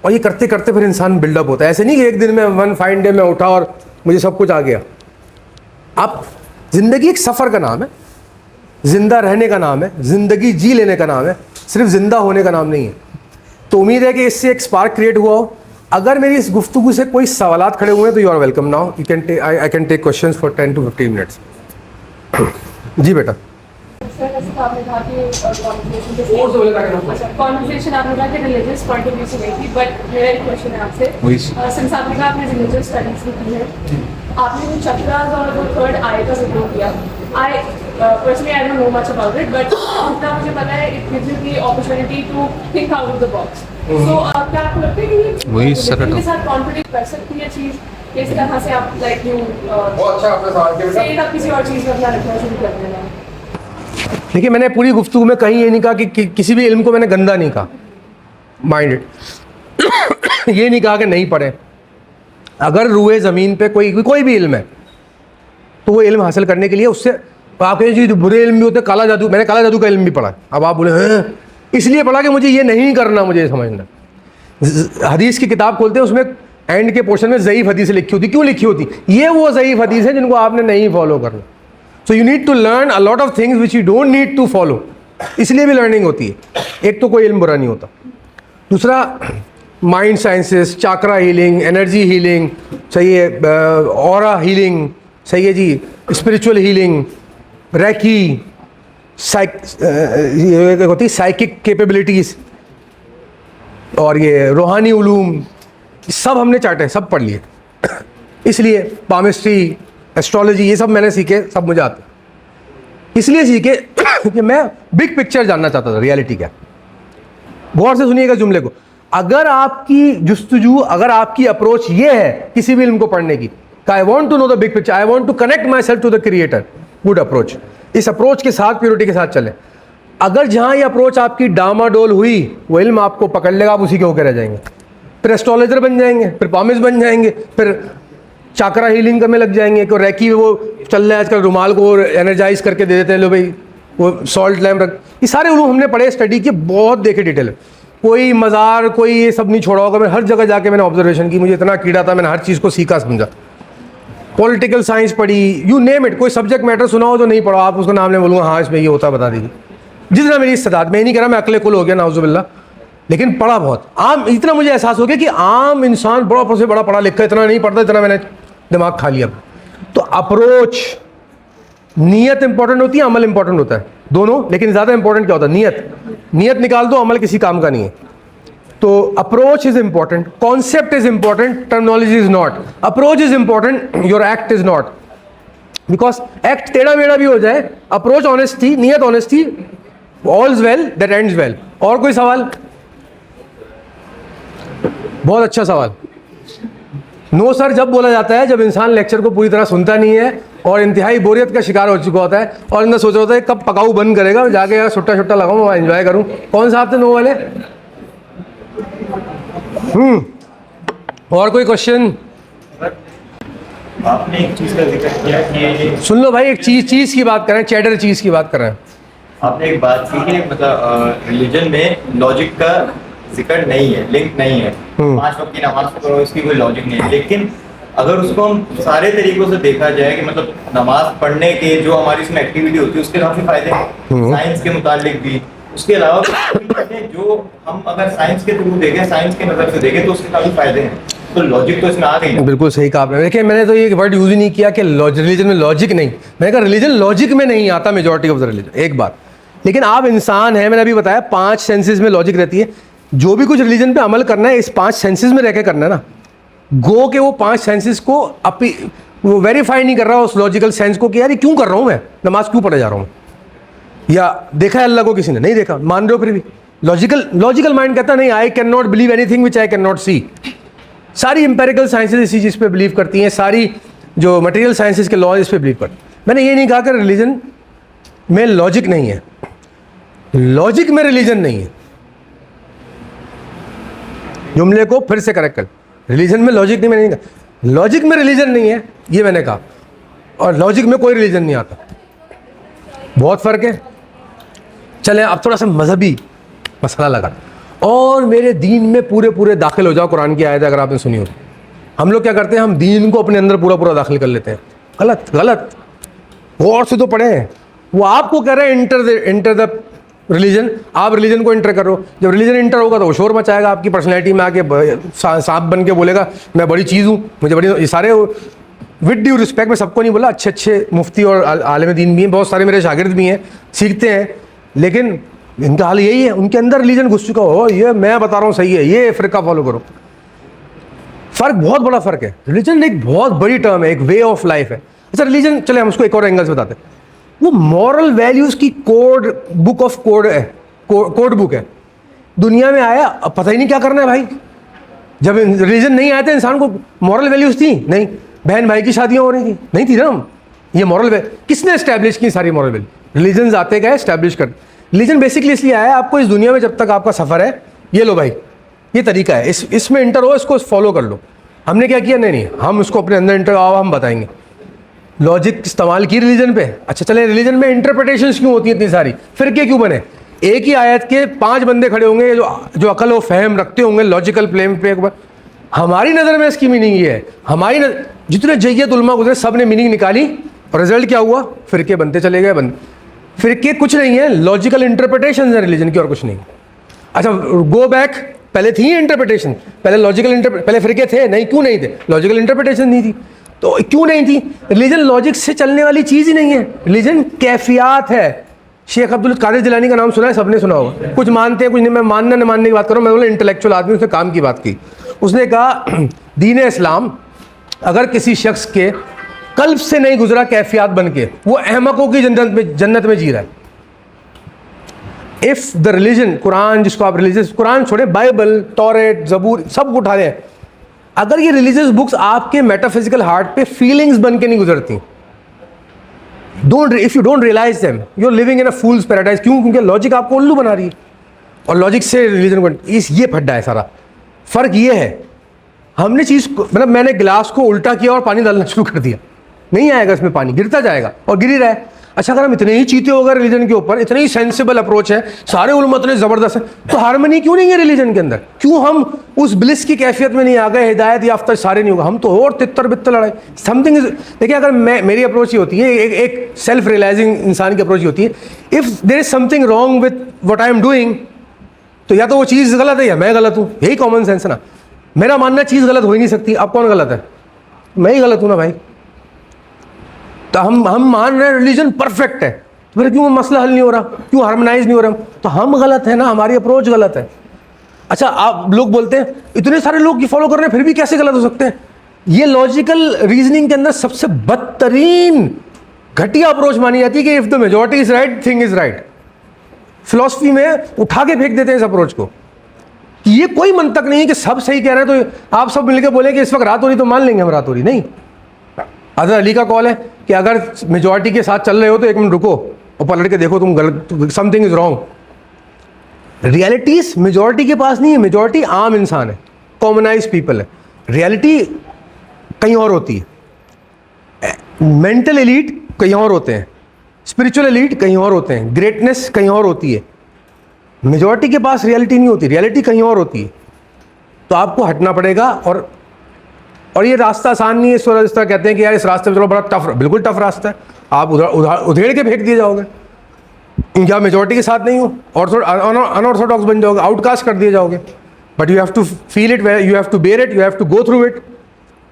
और ये करते करते फिर इंसान बिल्डअप होता है। ऐसे नहीं कि एक दिन में, वन फाइन डे में उठा और मुझे सब कुछ आ गया। आप, ज़िंदगी एक सफ़र का नाम है, ज़िंदा रहने का नाम है, ज़िंदगी जी लेने का नाम है, सिर्फ ज़िंदा होने का नाम नहीं है। तो उम्मीद है कि इससे एक स्पार्क क्रिएट हुआ हो। अगर मेरी इस गुफ्तगू से कोई सवालात खड़े हुए हैं तो you are welcome now, you can I can take questions for 10 to 15 minutes. जी बेटा। कॉन्वर्सेशन आपने कहा कि रिलीजियस पॉइंट ऑफ व्यू से नहीं थी, बट मेरा एक क्वेश्चन है आपसे, सिंस आपने कहा आपने रिलीजियस स्टडीज भी की है, आपने जो चक्रास और जो थर्ड आई का जिक्र किया, I personally I don't know much about it, but जितना मुझे पता है it gives you the opportunity to think out of the box. So क्या आपको लगता है कि वही के साथ कॉन्ट्रडिक्ट कर सकती है चीज़, किस तरह से आप लाइक यू अच्छा आपने सवाल किया, आप किसी और चीज़ में अपना रखना शुरू कर देना? देखिए, मैंने पूरी गुफ्तगू में कहीं ये नहीं कहा कि किसी भी इल्म को मैंने गंदा नहीं कहा, माइंड इट। ये नहीं कहा कि नहीं पढ़े। अगर रूए ज़मीन पे कोई भी इल्म है तो वो इल्म हासिल करने के लिए उससे, आप कहें जी बुरे इल्म भी होते, काला जादू, मैंने काला जादू का इल्म भी पढ़ा। अब आप बोले हैं इसलिए पढ़ा कि मुझे ये नहीं करना, मुझे ये समझना। हदीस की किताब खोलते हैं, उसमें एंड के पोर्शन में ज़ईफ़ हदीसें लिखी होती। क्यों लिखी होती? ये वो ज़ईफ़ हदीस है जिनको आपने नहीं फॉलो करना। So you need to learn a lot of things which you don't need to follow, इसलिए भी लर्निंग होती है। एक तो कोई इल्म बुरा नहीं होता। दूसरा, mind sciences, chakra healing, energy healing, सही है, ऑरा हीलिंग, सही है जी, स्पिरिचुअल हीलिंग, रैकी, होती साइकिक कैपेबिलिटीज़, और ये रूहानी उलूम, सब हमने चाटे, सब पढ़ लिए। इसलिए पामिस्ट्री, एस्ट्रोलॉजी, ये सब मैंने सीखे, सब मुझे आते। इसलिए सीखे कि मैं बिग पिक्चर जानना चाहता था, रियलिटी क्या। गौर से सुनिएगा जुमले को। अगर आपकी जुस्तजू, अगर आपकी अप्रोच ये है किसी भी इल्म को पढ़ने की, I want to know the big picture, I want to connect my self to the creator, good approach. इस अप्रोच के साथ, प्योरिटी के साथ चलें। अगर जहाँ ये अप्रोच आपकी डामाडोल हुई, वो इल्म आपको पकड़ लेगा, आप उसी के होकर रह जाएंगे। फिर एस्ट्रोलॉजर बन जाएंगे, फिर पामिस्ट बन जाएंगे, फिर चाकरा हीलिंग करने लग जाएंगे। को रैकी वो चल रहा है आजकल, रुमाल को एनर्जाइज करके दे देते हैं, लो भाई वो सॉल्ट लैम्प रख, ये सारे उलूम हमने पढ़े, स्टडी किए, बहुत देखे डिटेल। कोई मज़ार कोई ये सब नहीं छोड़ा होगा। मैं हर जगह जाके मैंने ऑब्जर्वेशन की, मुझे इतना कीड़ा था, मैंने हर चीज़ को सीखा समझा। पॉलिटिकल साइंस पढ़ी, यू नेम इट, कोई सब्जेक्ट मैटर सुना हो तो नहीं पढ़ा, आप उसका नाम नहीं बोलूँगा, हाँ इसमें ये होता बता दीजिए, जितना मेरी इस्तेदाद। मैं नहीं कह रहा मैं अकले कुल हो गया नाउजुबिल्ला, लेकिन पढ़ा बहुत। आम इतना मुझे एहसास हो गया कि आम इंसान बड़ा से बड़ा पढ़ा लिखा इतना नहीं पढ़ता, इतना मैंने दिमाग खा लिया। तो अप्रोच, नीयत इंपॉर्टेंट होती है, अमल इंपॉर्टेंट होता है, दोनों, लेकिन ज़्यादा इंपॉर्टेंट क्या होता है? नीयत। नीयत निकाल दो, अमल किसी काम का नहीं है। तो approach is important, concept is important, terminology is not. Approach is important, your act is not, because act टेढ़ा मेढ़ा भी हो जाए, अप्रोच ऑनेस्टी, नीयत honesty, all's well that ends well. और कोई सवाल? बहुत अच्छा सवाल। नो सर जब बोला जाता है जब इंसान लेक्चर को पूरी तरह सुनता नहीं है और इंतहाई बोरियत का शिकार हो चुका होता है और अंदर सोच रहा होता है कब पकाऊ बंद करेगा, जाके यार छुट्टा छुट्टा लगाऊं, वहाँ एंजॉय करूं। कौन सा आप थे नो वाले? और कोई क्वेश्चन? आपने एक चीज का जिक्र किया कि सुन लो भाई, एक चीज की बात कर रहे हैं, चैटर चीज की बात कर रहे हैं। आपने एक बात की कि मतलब रिलीजन में लॉजिक का जिक्र नहीं है, लिंक नहीं है। 5 वक्त की नमाज पढ़ो, इसकी कोई लॉजिक नहीं है। लेकिन अगर उसको हम सारे तरीकों से देखा जाए कि मतलब नमाज पढ़ने के जो हमारी इसमें एक्टिविटी होती है उसके काफी फायदे हैं, साइंस के मुतालिक भी। उसके अलावा जो हम अगर साइंस के थ्रू देखें, साइंस के नजर से देखें तो उसके काफी फायदे हैं। तो लॉजिक तो इसमें आ गई। बिल्कुल सही कहा आपने। देखिए मैंने तो ये वर्ड यूज ही नहीं किया कि रिलीजन में लॉजिक नहीं, मैंने कहा रिलीजन लॉजिक में नहीं आता, मेजॉरिटी ऑफ द रिलीजन। एक बात, लेकिन आप इंसान हैं, मैंने अभी बताया 5 सेंसेस में लॉजिक रहती है। जो भी कुछ रिलीजन पे अमल करना है इस 5 सेंसेस में रह के करना है ना। गो के वो 5 सेंसेस को वो वेरीफाई नहीं कर रहा उस लॉजिकल सेंस को कि यार ये क्यों कर रहा हूँ, मैं नमाज क्यों पढ़े जा रहा हूँ, या देखा है अल्लाह को किसी ने? नहीं देखा, मान रहे हो फिर भी। लॉजिकल माइंड कहता नहीं, I can not believe anything which I can not see. सारी इंपेरिकल साइंसेज इसी चीज़ पे बिलीव करती हैं, सारी जो मटेरियल साइंसेज के लॉ इस पे बिलीव करती हैं। मैंने ये नहीं कहा कि रिलीजन में लॉजिक नहीं है, लॉजिक में रिलीजन नहीं है। जुमले को फिर से करेक्ट कर, रिलीजन में लॉजिक नहीं, मैंने नहीं कहा लॉजिक में रिलीजन नहीं है, ये मैंने कहा। और लॉजिक में कोई रिलीजन नहीं आता, बहुत फर्क है। चले अब थोड़ा सा मजहबी मसला लगा। और मेरे दीन में पूरे दाखिल हो जाओ, कुरान की आयत अगर आपने सुनी हो। हम लोग क्या करते हैं, हम दीन को अपने अंदर पूरा दाखिल कर लेते हैं। गलत। गौर से तो पढ़े हैं, वो आपको कह रहे हैं इंटर द रिलीजन, आप रिलीजन को इंटर करो। जब रिलीजन इंटर होगा तो वो शोर मचाएगा, आपकी पर्सनैलिटी में आके सांप बन के बोलेगा मैं बड़ी चीज़ हूँ, मुझे बड़ी। ये सारे विद ड्यू रिस्पेक्ट, मैं सबको नहीं बोला, अच्छे मुफ्ती और आलिम दीन भी हैं, बहुत सारे मेरे शागिर्द भी हैं, सीखते हैं, लेकिन इनका हाल यही है, उनके अंदर रिलीजन घुस चुका हो। ये मैं बता रहा हूँ सही है, ये फ़िरका फॉलो करो। फ़र्क, बहुत बड़ा फ़र्क है। रिलीजन एक बहुत बड़ी टर्म है, एक वे ऑफ लाइफ है। अच्छा रिलीजन, चले हम उसको एक और एंगल से बताते हैं। वो मॉरल वैल्यूज़ की कोड बुक ऑफ कोड है, कोड बुक है। दुनिया में आया, अब पता ही नहीं क्या करना है भाई। जब रिलीजन नहीं आया था इंसान को मॉरल वैल्यूज़ थी नहीं, बहन भाई की शादियाँ हो रही थी, नहीं थी ना। ये मॉरल वैल्यू किसने इस्टेब्लिश की? सारी मॉरल वैल्यू रिलीजन आते गए, इस्टेब्लिश कर। रिलीजन बेसिकली इसलिए आया आपको इस दुनिया में जब तक आपका सफ़र है, ये लो भाई ये तरीका है, इसमें इंटर हो, इसको फॉलो कर लो। हमने क्या किया? नहीं हम उसको अपने अंदर इंटर आओ, हम बताएंगे। लॉजिक इस्तेमाल की रिलीजन पे। अच्छा चले, रिलीजन में इंटरप्रिटेशंस क्यों होती हैं इतनी सारी, फिर क्या क्यों बने? एक ही आयत के 5 बंदे खड़े होंगे जो अकल व फहम रखते होंगे लॉजिकल प्लेन पे। हमारी नज़र में इसकी मीनिंग ये है, हमारी जितने जय्यत उलमा गुजरे सब ने मीनिंग निकाली और रिजल्ट क्या हुआ? फिरके बनते चले गए। फिरके कुछ नहीं है, लॉजिकल इंटरप्रिटेशन है रिलीजन की, और कुछ नहीं। अच्छा गो बैक, पहले थी इंटरप्रिटेशन, पहले लॉजिकल पहले फिरके थे नहीं, क्यों नहीं थे? लॉजिकल इंटरप्रिटेशन नहीं थी, तो क्यों नहीं थी? रिलीजन लॉजिक से चलने वाली चीज़ ही नहीं है, रिलीजन कैफियत है। शेख अब्दुल कादिर जिलानी का नाम सुना है? सबने सुना होगा। कुछ मानते हैं कुछ नहीं, मैं मानने न मानने की बात करूँ, मैं बोला इंटेलेक्चुअल आदमी, उसने काम की बात की। उसने कहा दीन इस्लाम अगर किसी शख्स के कल्ब से नहीं गुजरा कैफियत बन के, वो अहमकों की जन्नत में जी रहा है। इफ़ द रिलीजन, कुरान जिसको आप रिलीजियस, कुरान छोड़े, बाइबल, तौरेट, जबूर सब उठा रहे हैं, अगर ये रिलीजियस बुक्स आपके मेटाफिजिकल हार्ट पे फीलिंग्स बन के नहीं गुजरती, if you don't realise them, you are living in a fool's paradise. क्यों? क्योंकि लॉजिक आपको उल्लू बना रही है, और लॉजिक से रिलीजन को ये फड्डा है सारा। फ़र्क ये है, हमने चीज़ मतलब मैंने गिलास को उल्टा किया और पानी डालना शुरू कर दिया, नहीं आएगा इसमें पानी, गिरता जाएगा और गिर ही रहा है। अच्छा अगर हम इतने ही चीते हो गए रिलीजन के ऊपर, इतने ही सेंसिबल अप्रोच है, सारे उलमा इतने ज़बरदस्त है, तो हारमनी क्यों नहीं है रिलीजन के अंदर? क्यों हम उस ब्लिस की कैफियत में नहीं आ गए? हिदायत याफ्ता सारे नहीं होगा, हम तो और तितर बित्तर लड़ाई समथिंग इज। देखिए अगर मेरी अप्रोच ही होती है, एक सेल्फ रियलाइजिंग इंसान की अप्रोच ही होती है, if there is something wrong with what I am doing, तो या तो वो चीज़ गलत है या मैं गलत हूँ। यही कॉमन सेंस है ना। मेरा मानना चीज़ गलत हो ही नहीं सकती, अब कौन गलत है? मैं ही गलत हूँ ना भाई। तो हम मान रहे हैं रिलीजन परफेक्ट है, तो फिर क्यों मसला हल नहीं हो रहा, क्यों हार्मोनाइज नहीं हो रहा? तो हम गलत है ना, हमारी अप्रोच गलत है। अच्छा आप लोग बोलते हैं इतने सारे लोग की फॉलो कर रहे हैं फिर भी कैसे गलत हो सकते हैं? ये लॉजिकल रीजनिंग के अंदर सबसे बदतरीन घटिया अप्रोच मानी जाती है कि if the majority is right thing is right. Philosophy में उठा के फेंक देते हैं इस अप्रोच को। ये कोई मंतक नहीं है कि सब सही कह रहे हैं तो आप सब मिलकर बोले कि इस वक्त रात हो रही तो मान लेंगे हम रात हो रही। नहीं, हज़रत अली का कॉल है कि अगर मेजॉरिटी के साथ चल रहे हो तो एक मिनट रुको और पलट के देखो तुम गलत, something is wrong. Realities majority के पास नहीं है, मेजॉरिटी आम इंसान है, कॉमनाइज पीपल है। रियलिटी कहीं और होती है, मेंटल एलीट कहीं और होते हैं, स्पिरिचुअल एलीट कहीं और होते हैं, ग्रेटनेस कहीं और होती है। मेजॉरिटी के पास रियलिटी नहीं होती, रियलिटी कहीं और होती है। तो आपको हटना पड़ेगा। और ये रास्ता आसान नहीं है। इस तरह कहते हैं कि यार इस रास्ते में चलो बड़ा टफ, बिल्कुल टफ रास्ता है। आप उधेड़ के फेंक दिए जाओगे, क्या मेजॉरिटी के साथ नहीं हो, अनऑर्थोडॉक्स बन जाओगे, आउटकास्ट कर दिए जाओगे। But you have to feel it, you have to bear it, you have to go through it.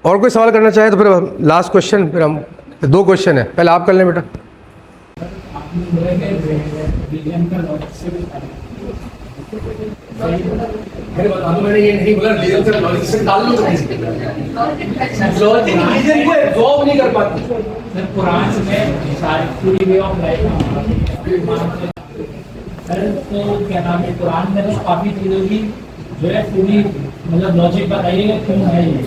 और कोई सवाल करना चाहे तो फिर लास्ट क्वेश्चन, फिर हम 2 क्वेश्चन है, पहले आप कर लें बेटा। मैंने ये नहीं बोला रीजन से लॉजिक से ताल्लुक लॉजिक रीजन को एब्जॉर्ब नहीं कर पाती। सर कुरान में सारी पूरी वे ऑफ लाइफ सर, तो क्या नाम है, कुरान में तो काफी चीजों की जो है पूरी मतलब लॉजिक बताइएगा क्यों है ये,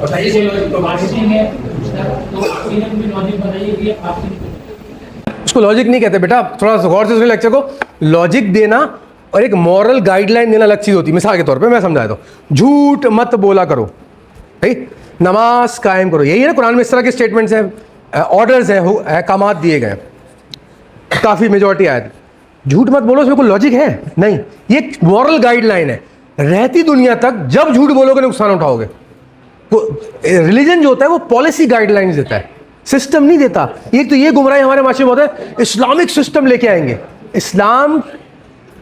बताइए लॉजिक तो मार्केटिंग है सर, तो इसमें भी लॉजिक बताइए कि आपकी। उसको लॉजिक नहीं कहते बेटा, थोड़ा सा गौर से सुनिए लेक्चर को। लॉजिक देना और एक मॉरल गाइडलाइन देना अलग चीज़ होती है। मिसाल के तौर पे मैं समझाया तो झूठ मत बोला करो, भाई नमाज कायम करो, यही है ना कुरान में। इस तरह के स्टेटमेंट्स हैं, ऑर्डर्स हैं, अहकामात दिए गए, काफ़ी मेजॉरिटी आयत। झूठ मत बोलो, उसमें कोई लॉजिक है नहीं, ये एक मॉरल गाइडलाइन है। रहती दुनिया तक जब झूठ बोलोगे नुकसान उठाओगे। रिलीजन जो होता है वो पॉलिसी गाइडलाइंस देता है, सिस्टम नहीं देता। एक तो ये गुमराही हमारे माशरे में होता है, इस्लामिक सिस्टम लेके आएंगे। इस्लाम,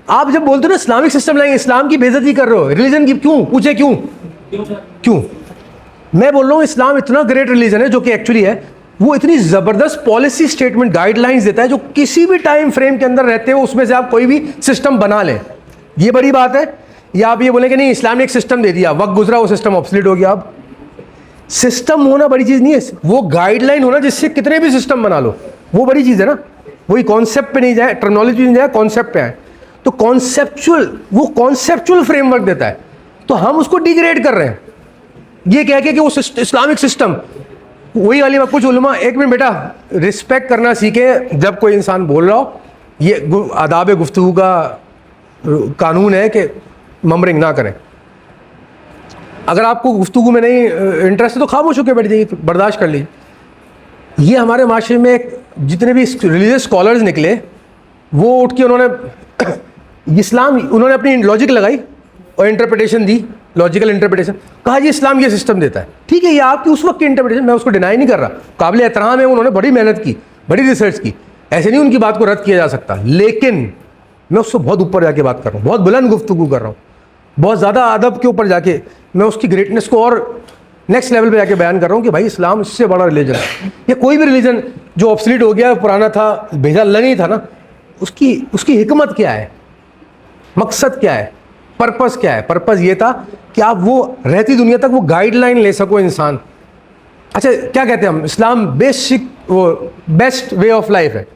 आप जब बोलते हो ना इस्लामिक सिस्टम लाएंगे, इस्लाम की बेइज्जती कर रहे हो, रिलीजन की। क्यों पूछे, क्यों? मैं बोल रहा हूँ इस्लाम इतना ग्रेट रिलीजन है जो कि एक्चुअली है, वो इतनी ज़बरदस्त पॉलिसी स्टेटमेंट गाइडलाइंस देता है जो किसी भी टाइम फ्रेम के अंदर रहते हो उसमें से आप कोई भी सिस्टम बना लें। ये बड़ी बात है। या आप ये बोलें कि नहीं इस्लाम ने एक सिस्टम दे दिया, वक्त गुजरा, वो सिस्टम ऑब्सोलीट हो गया। अब सिस्टम होना बड़ी चीज़ नहीं है, वो गाइडलाइन होना जिससे कितने भी सिस्टम बना लो, वो बड़ी चीज़ है ना। वही कॉन्सेप्ट पे नहीं जाए, टर्मिनोलॉजी नहीं जाए, कॉन्सेप्ट पे आए। तो कॉन्सेप्चुअल, वो कॉन्सेप्चुअल फ्रेमवर्क देता है, तो हम उसको डिग्रेड कर रहे हैं ये कह के कि वो इस्लामिक सिस्टम। वही वाली बात, कुछ उलमा, एक मिनट बेटा, रिस्पेक्ट करना सीखे जब कोई इंसान बोल रहा हो। ये आदाब गुफ्तगू का कानून है कि ममरिंग ना करें। अगर आपको गुफ्तगू में नहीं इंटरेस्ट है तो खामोश होकर बैठ जाइए, बर्दाश्त कर लीजिए। ये हमारे माशरे में जितने भी रिलीजियस स्कॉलर्स निकले, वो उठ के उन्होंने इस्लाम, उन्होंने अपनी लॉजिक लगाई और इंटरप्रिटेशन दी, लॉजिकल इंटरप्रिटेशन, कहा जी इस्लाम ये सिस्टम देता है। ठीक है, ये आपकी उस वक्त की इंटरप्रिटेशन, मैं उसको डिनाई नहीं कर रहा, काबिल एहतराम है, उन्होंने बड़ी मेहनत की, बड़ी रिसर्च की, ऐसे नहीं उनकी बात को रद्द किया जा सकता। लेकिन मैं उससे बहुत ऊपर जाके बात कर रहा हूँ, बहुत बुलंद गुफ्तगू कर रहा हूँ, बहुत ज़्यादा अदब के ऊपर जाके मैं उसकी ग्रेटनेस को और नेक्स्ट लेवल पे जाके बयान कर रहा हूँ कि भाई इस्लाम इससे बड़ा रिलीजन है। या कोई भी रिलीजन जो ऑब्सोलीट हो गया, पुराना था, भेजा अल्लाह नहीं था ना, उसकी हिकमत क्या है, मकसद क्या है, पर्पस क्या है? पर्पस ये था कि आप वो रहती दुनिया तक वो गाइडलाइन ले सको इंसान। अच्छा क्या कहते हैं हम, इस्लाम बेसिक वो बेस्ट वे ऑफ लाइफ है,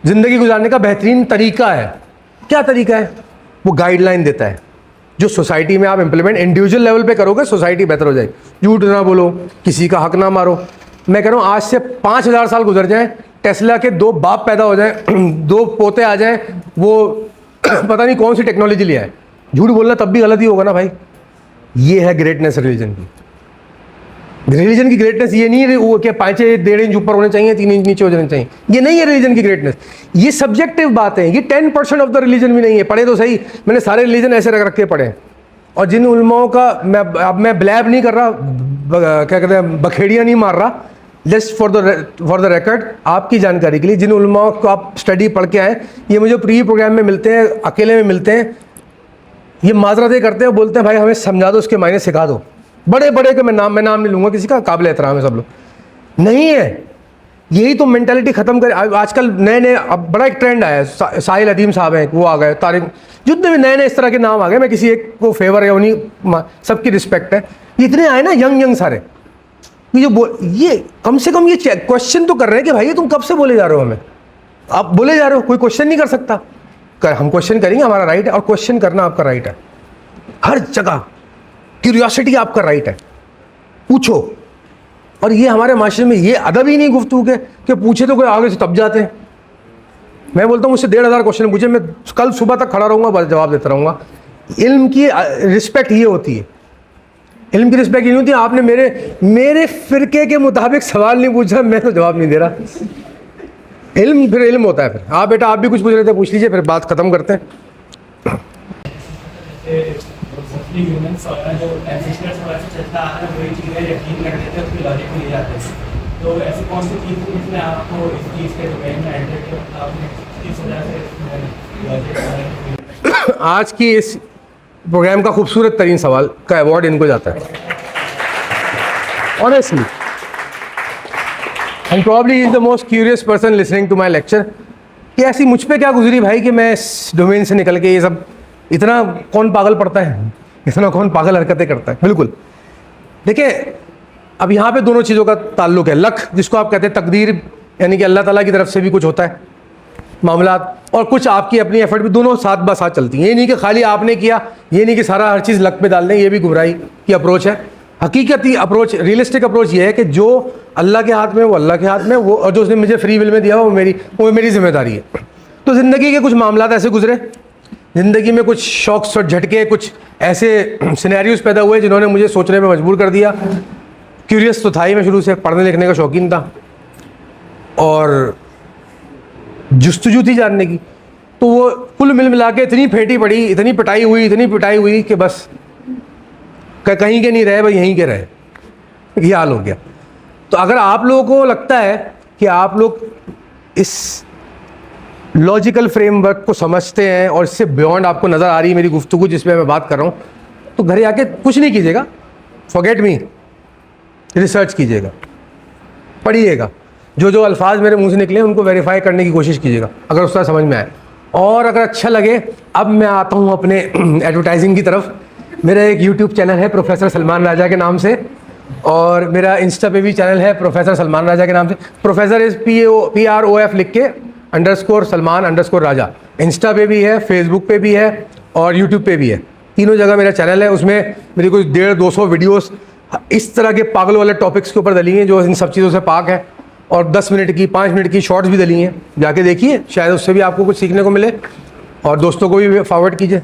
ज़िंदगी गुजारने का बेहतरीन तरीका है। क्या तरीका है? वो गाइडलाइन देता है जो सोसाइटी में आप इम्प्लीमेंट इंडिविजुअल लेवल पे करोगे, सोसाइटी बेहतर हो जाएगी। झूठ ना बोलो, किसी का हक ना मारो। मैं कह रहा हूँ आज से 5000 साल गुजर जाएं, टेस्ला के 2 बाप पैदा हो जाएं, 2 पोते आ जाएं, वो पता नहीं कौन सी टेक्नोलॉजी लिया है, झूठ बोलना तब भी गलती होगा ना भाई। ये है ग्रेटनेस रिलीजन की। रिलीजन की ग्रेटनेस ये नहीं है वो कि 5-1.5 इंच ऊपर होने चाहिए, 3 इंच नीचे हो जाने चाहिए, ये नहीं है रिलीजन की ग्रेटनेस। ये सब्जेक्टिव बात है, ये 10% ऑफ द रिलीजन भी नहीं है। पढ़े तो सही, मैंने सारे रिलीजन ऐसे रख के पढ़े हैं। और जिन उलमाओं का अब मैं ब्लैब नहीं कर रहा, क्या कहते हैं, बखेड़ियाँ नहीं मार रहा, जस्ट फॉर द रिकॉर्ड, आपकी जानकारी के लिए, जिन उलमाओं को आप स्टडी पढ़ के आए, ये मुझे प्री प्रोग्राम में मिलते हैं, अकेले में मिलते हैं, ये माजरतें करते हैं, बोलते हैं भाई हमें समझा दो, उसके मायने सिखा दो। बड़े बड़े के मैं नाम नहीं लूँगा किसी का, काबिल एहतराम है सब लोग। नहीं है, यही तो मेंटालिटी ख़त्म कर। आजकल नए अब बड़ा एक ट्रेंड आया है, साहिल अदीम साहब हैं, वो आ गए, तारिक, जितने भी नए इस तरह के नाम आ गए, मैं किसी एक को फेवर है, उन्हीं सबकी रिस्पेक्ट है, इतने आए ना यंग सारे, ये कम से कम ये क्वेश्चन तो कर रहे हैं कि भाई तुम कब से बोले जा रहे हो, हमें आप बोले जा रहे हो, कोई क्वेश्चन नहीं कर सकता। हम क्वेश्चन करेंगे, हमारा राइट है, और क्वेश्चन करना आपका राइट है, हर जगह क्यूरियोसिटी आपका राइट है, पूछो। और ये हमारे माशरे में ये अदब ही नहीं गुफ्तगू के कि पूछे तो कोई आगे से तब जाते हैं। मैं बोलता हूँ मुझसे 1500 क्वेश्चन पूछे, मैं कल सुबह तक खड़ा रहूँगा, बस जवाब देता रहूँगा। इल्म की रिस्पेक्ट ये होती है, इल्म की रिस्पेक्ट ये नहीं होती आपने मेरे फ़िरके के मुताबिक सवाल नहीं पूछा, मैं तो जवाब नहीं दे रहा। इल्म फिर इल्म होता है। फिर आप बेटा आप भी कुछ पूछ रहे थे, पूछ लीजिए, फिर बात ख़त्म करते हैं। ह्यूमंस और जो एंसेस्टर्स वाला चलता आ रहा है वही चीज़ें यकीन कर लेते हैं, उसकी लॉजिक में ले जाते हैं। तो ऐसी कौन सी चीज़ थी जिसने आपको इस चीज़ के डोमेन में एंटर किया, आपने इस वजह से लॉजिक। आज की इस प्रोग्राम का खूबसूरत तरीन सवाल का अवार्ड इनको जाता है, honestly, and probably he is the most curious person listening to my lecture, कि ऐसी मुझ पे क्या गुजरी भाई कि मैं इस डोमेन से निकल के ये सब, इतना कौन पागल पड़ता है, इतना कौन पागल हरकतें करता है। बिल्कुल, देखिए अब यहाँ पे दोनों चीज़ों का ताल्लुक है। लक जिसको आप कहते हैं, तकदीर, यानी कि अल्लाह ताला की तरफ से भी कुछ होता है मामलात, और कुछ आपकी अपनी एफर्ट भी, दोनों साथ ब साथ चलती हैं। ये नहीं कि खाली आपने किया, ये नहीं कि सारा हर चीज़ लक पे डाल दें, ये भी गुमराही की अप्रोच है। हकीकती अप्रोच, रियलिस्टिक अप्रोच ये है कि जो अल्लाह के हाथ में वो अल्लाह के हाथ में, वो और जो उसने मुझे फ्री विल में दिया वो मेरी जिम्मेदारी है। तो ज़िंदगी के कुछ मामलात ऐसे गुजरे, ज़िंदगी में कुछ शौक और झटके, कुछ ऐसे सिनेरियोज़ पैदा हुए जिन्होंने मुझे सोचने पे मजबूर कर दिया। क्यूरियस तो था ही मैं शुरू से, पढ़ने लिखने का शौकीन था, और जुस्तजू थी जानने की। तो वो कुल मिला के इतनी फेंटी पड़ी, इतनी पिटाई हुई कि बस कहीं के नहीं रहे, भाई यहीं के रहे, ये हाल हो गया। तो अगर आप लोगों को लगता है कि आप लोग इस लॉजिकल फ्रेमवर्क को समझते हैं और इससे बियॉन्ड आपको नज़र आ रही है मेरी गुफ्तगू जिसमें मैं बात कर रहा हूँ, तो घर आके कुछ नहीं कीजिएगा, फॉरगेट मी, रिसर्च कीजिएगा, पढ़िएगा, जो अल्फाज मेरे मुंह से निकले उनको वेरीफाई करने की कोशिश कीजिएगा, अगर उसका समझ में आए। और अगर अच्छा लगे, अब मैं आता हूँ अपने एडवर्टाइजिंग की तरफ। मेरा एक यूट्यूब चैनल है प्रोफेसर सलमान राजा के नाम से, और मेरा इंस्टा पे भी चैनल है प्रोफेसर सलमान राजा के नाम से। प्रोफेसर इज़ PROF लिख के _सलमान_राजा, इंस्टा पे भी है, फेसबुक पे भी है, और यूट्यूब पे भी है। तीनों जगह मेरा चैनल है। उसमें मेरी कुछ 150-200 वीडियोस इस तरह के पागल वाले टॉपिक्स के ऊपर डली हैं जो इन सब चीज़ों से पाक है, और 10 मिनट की 5 मिनट की शॉर्ट्स भी डली हैं, जाके देखिए, शायद उससे भी आपको कुछ सीखने को मिले, और दोस्तों को भी फॉरवर्ड कीजिए।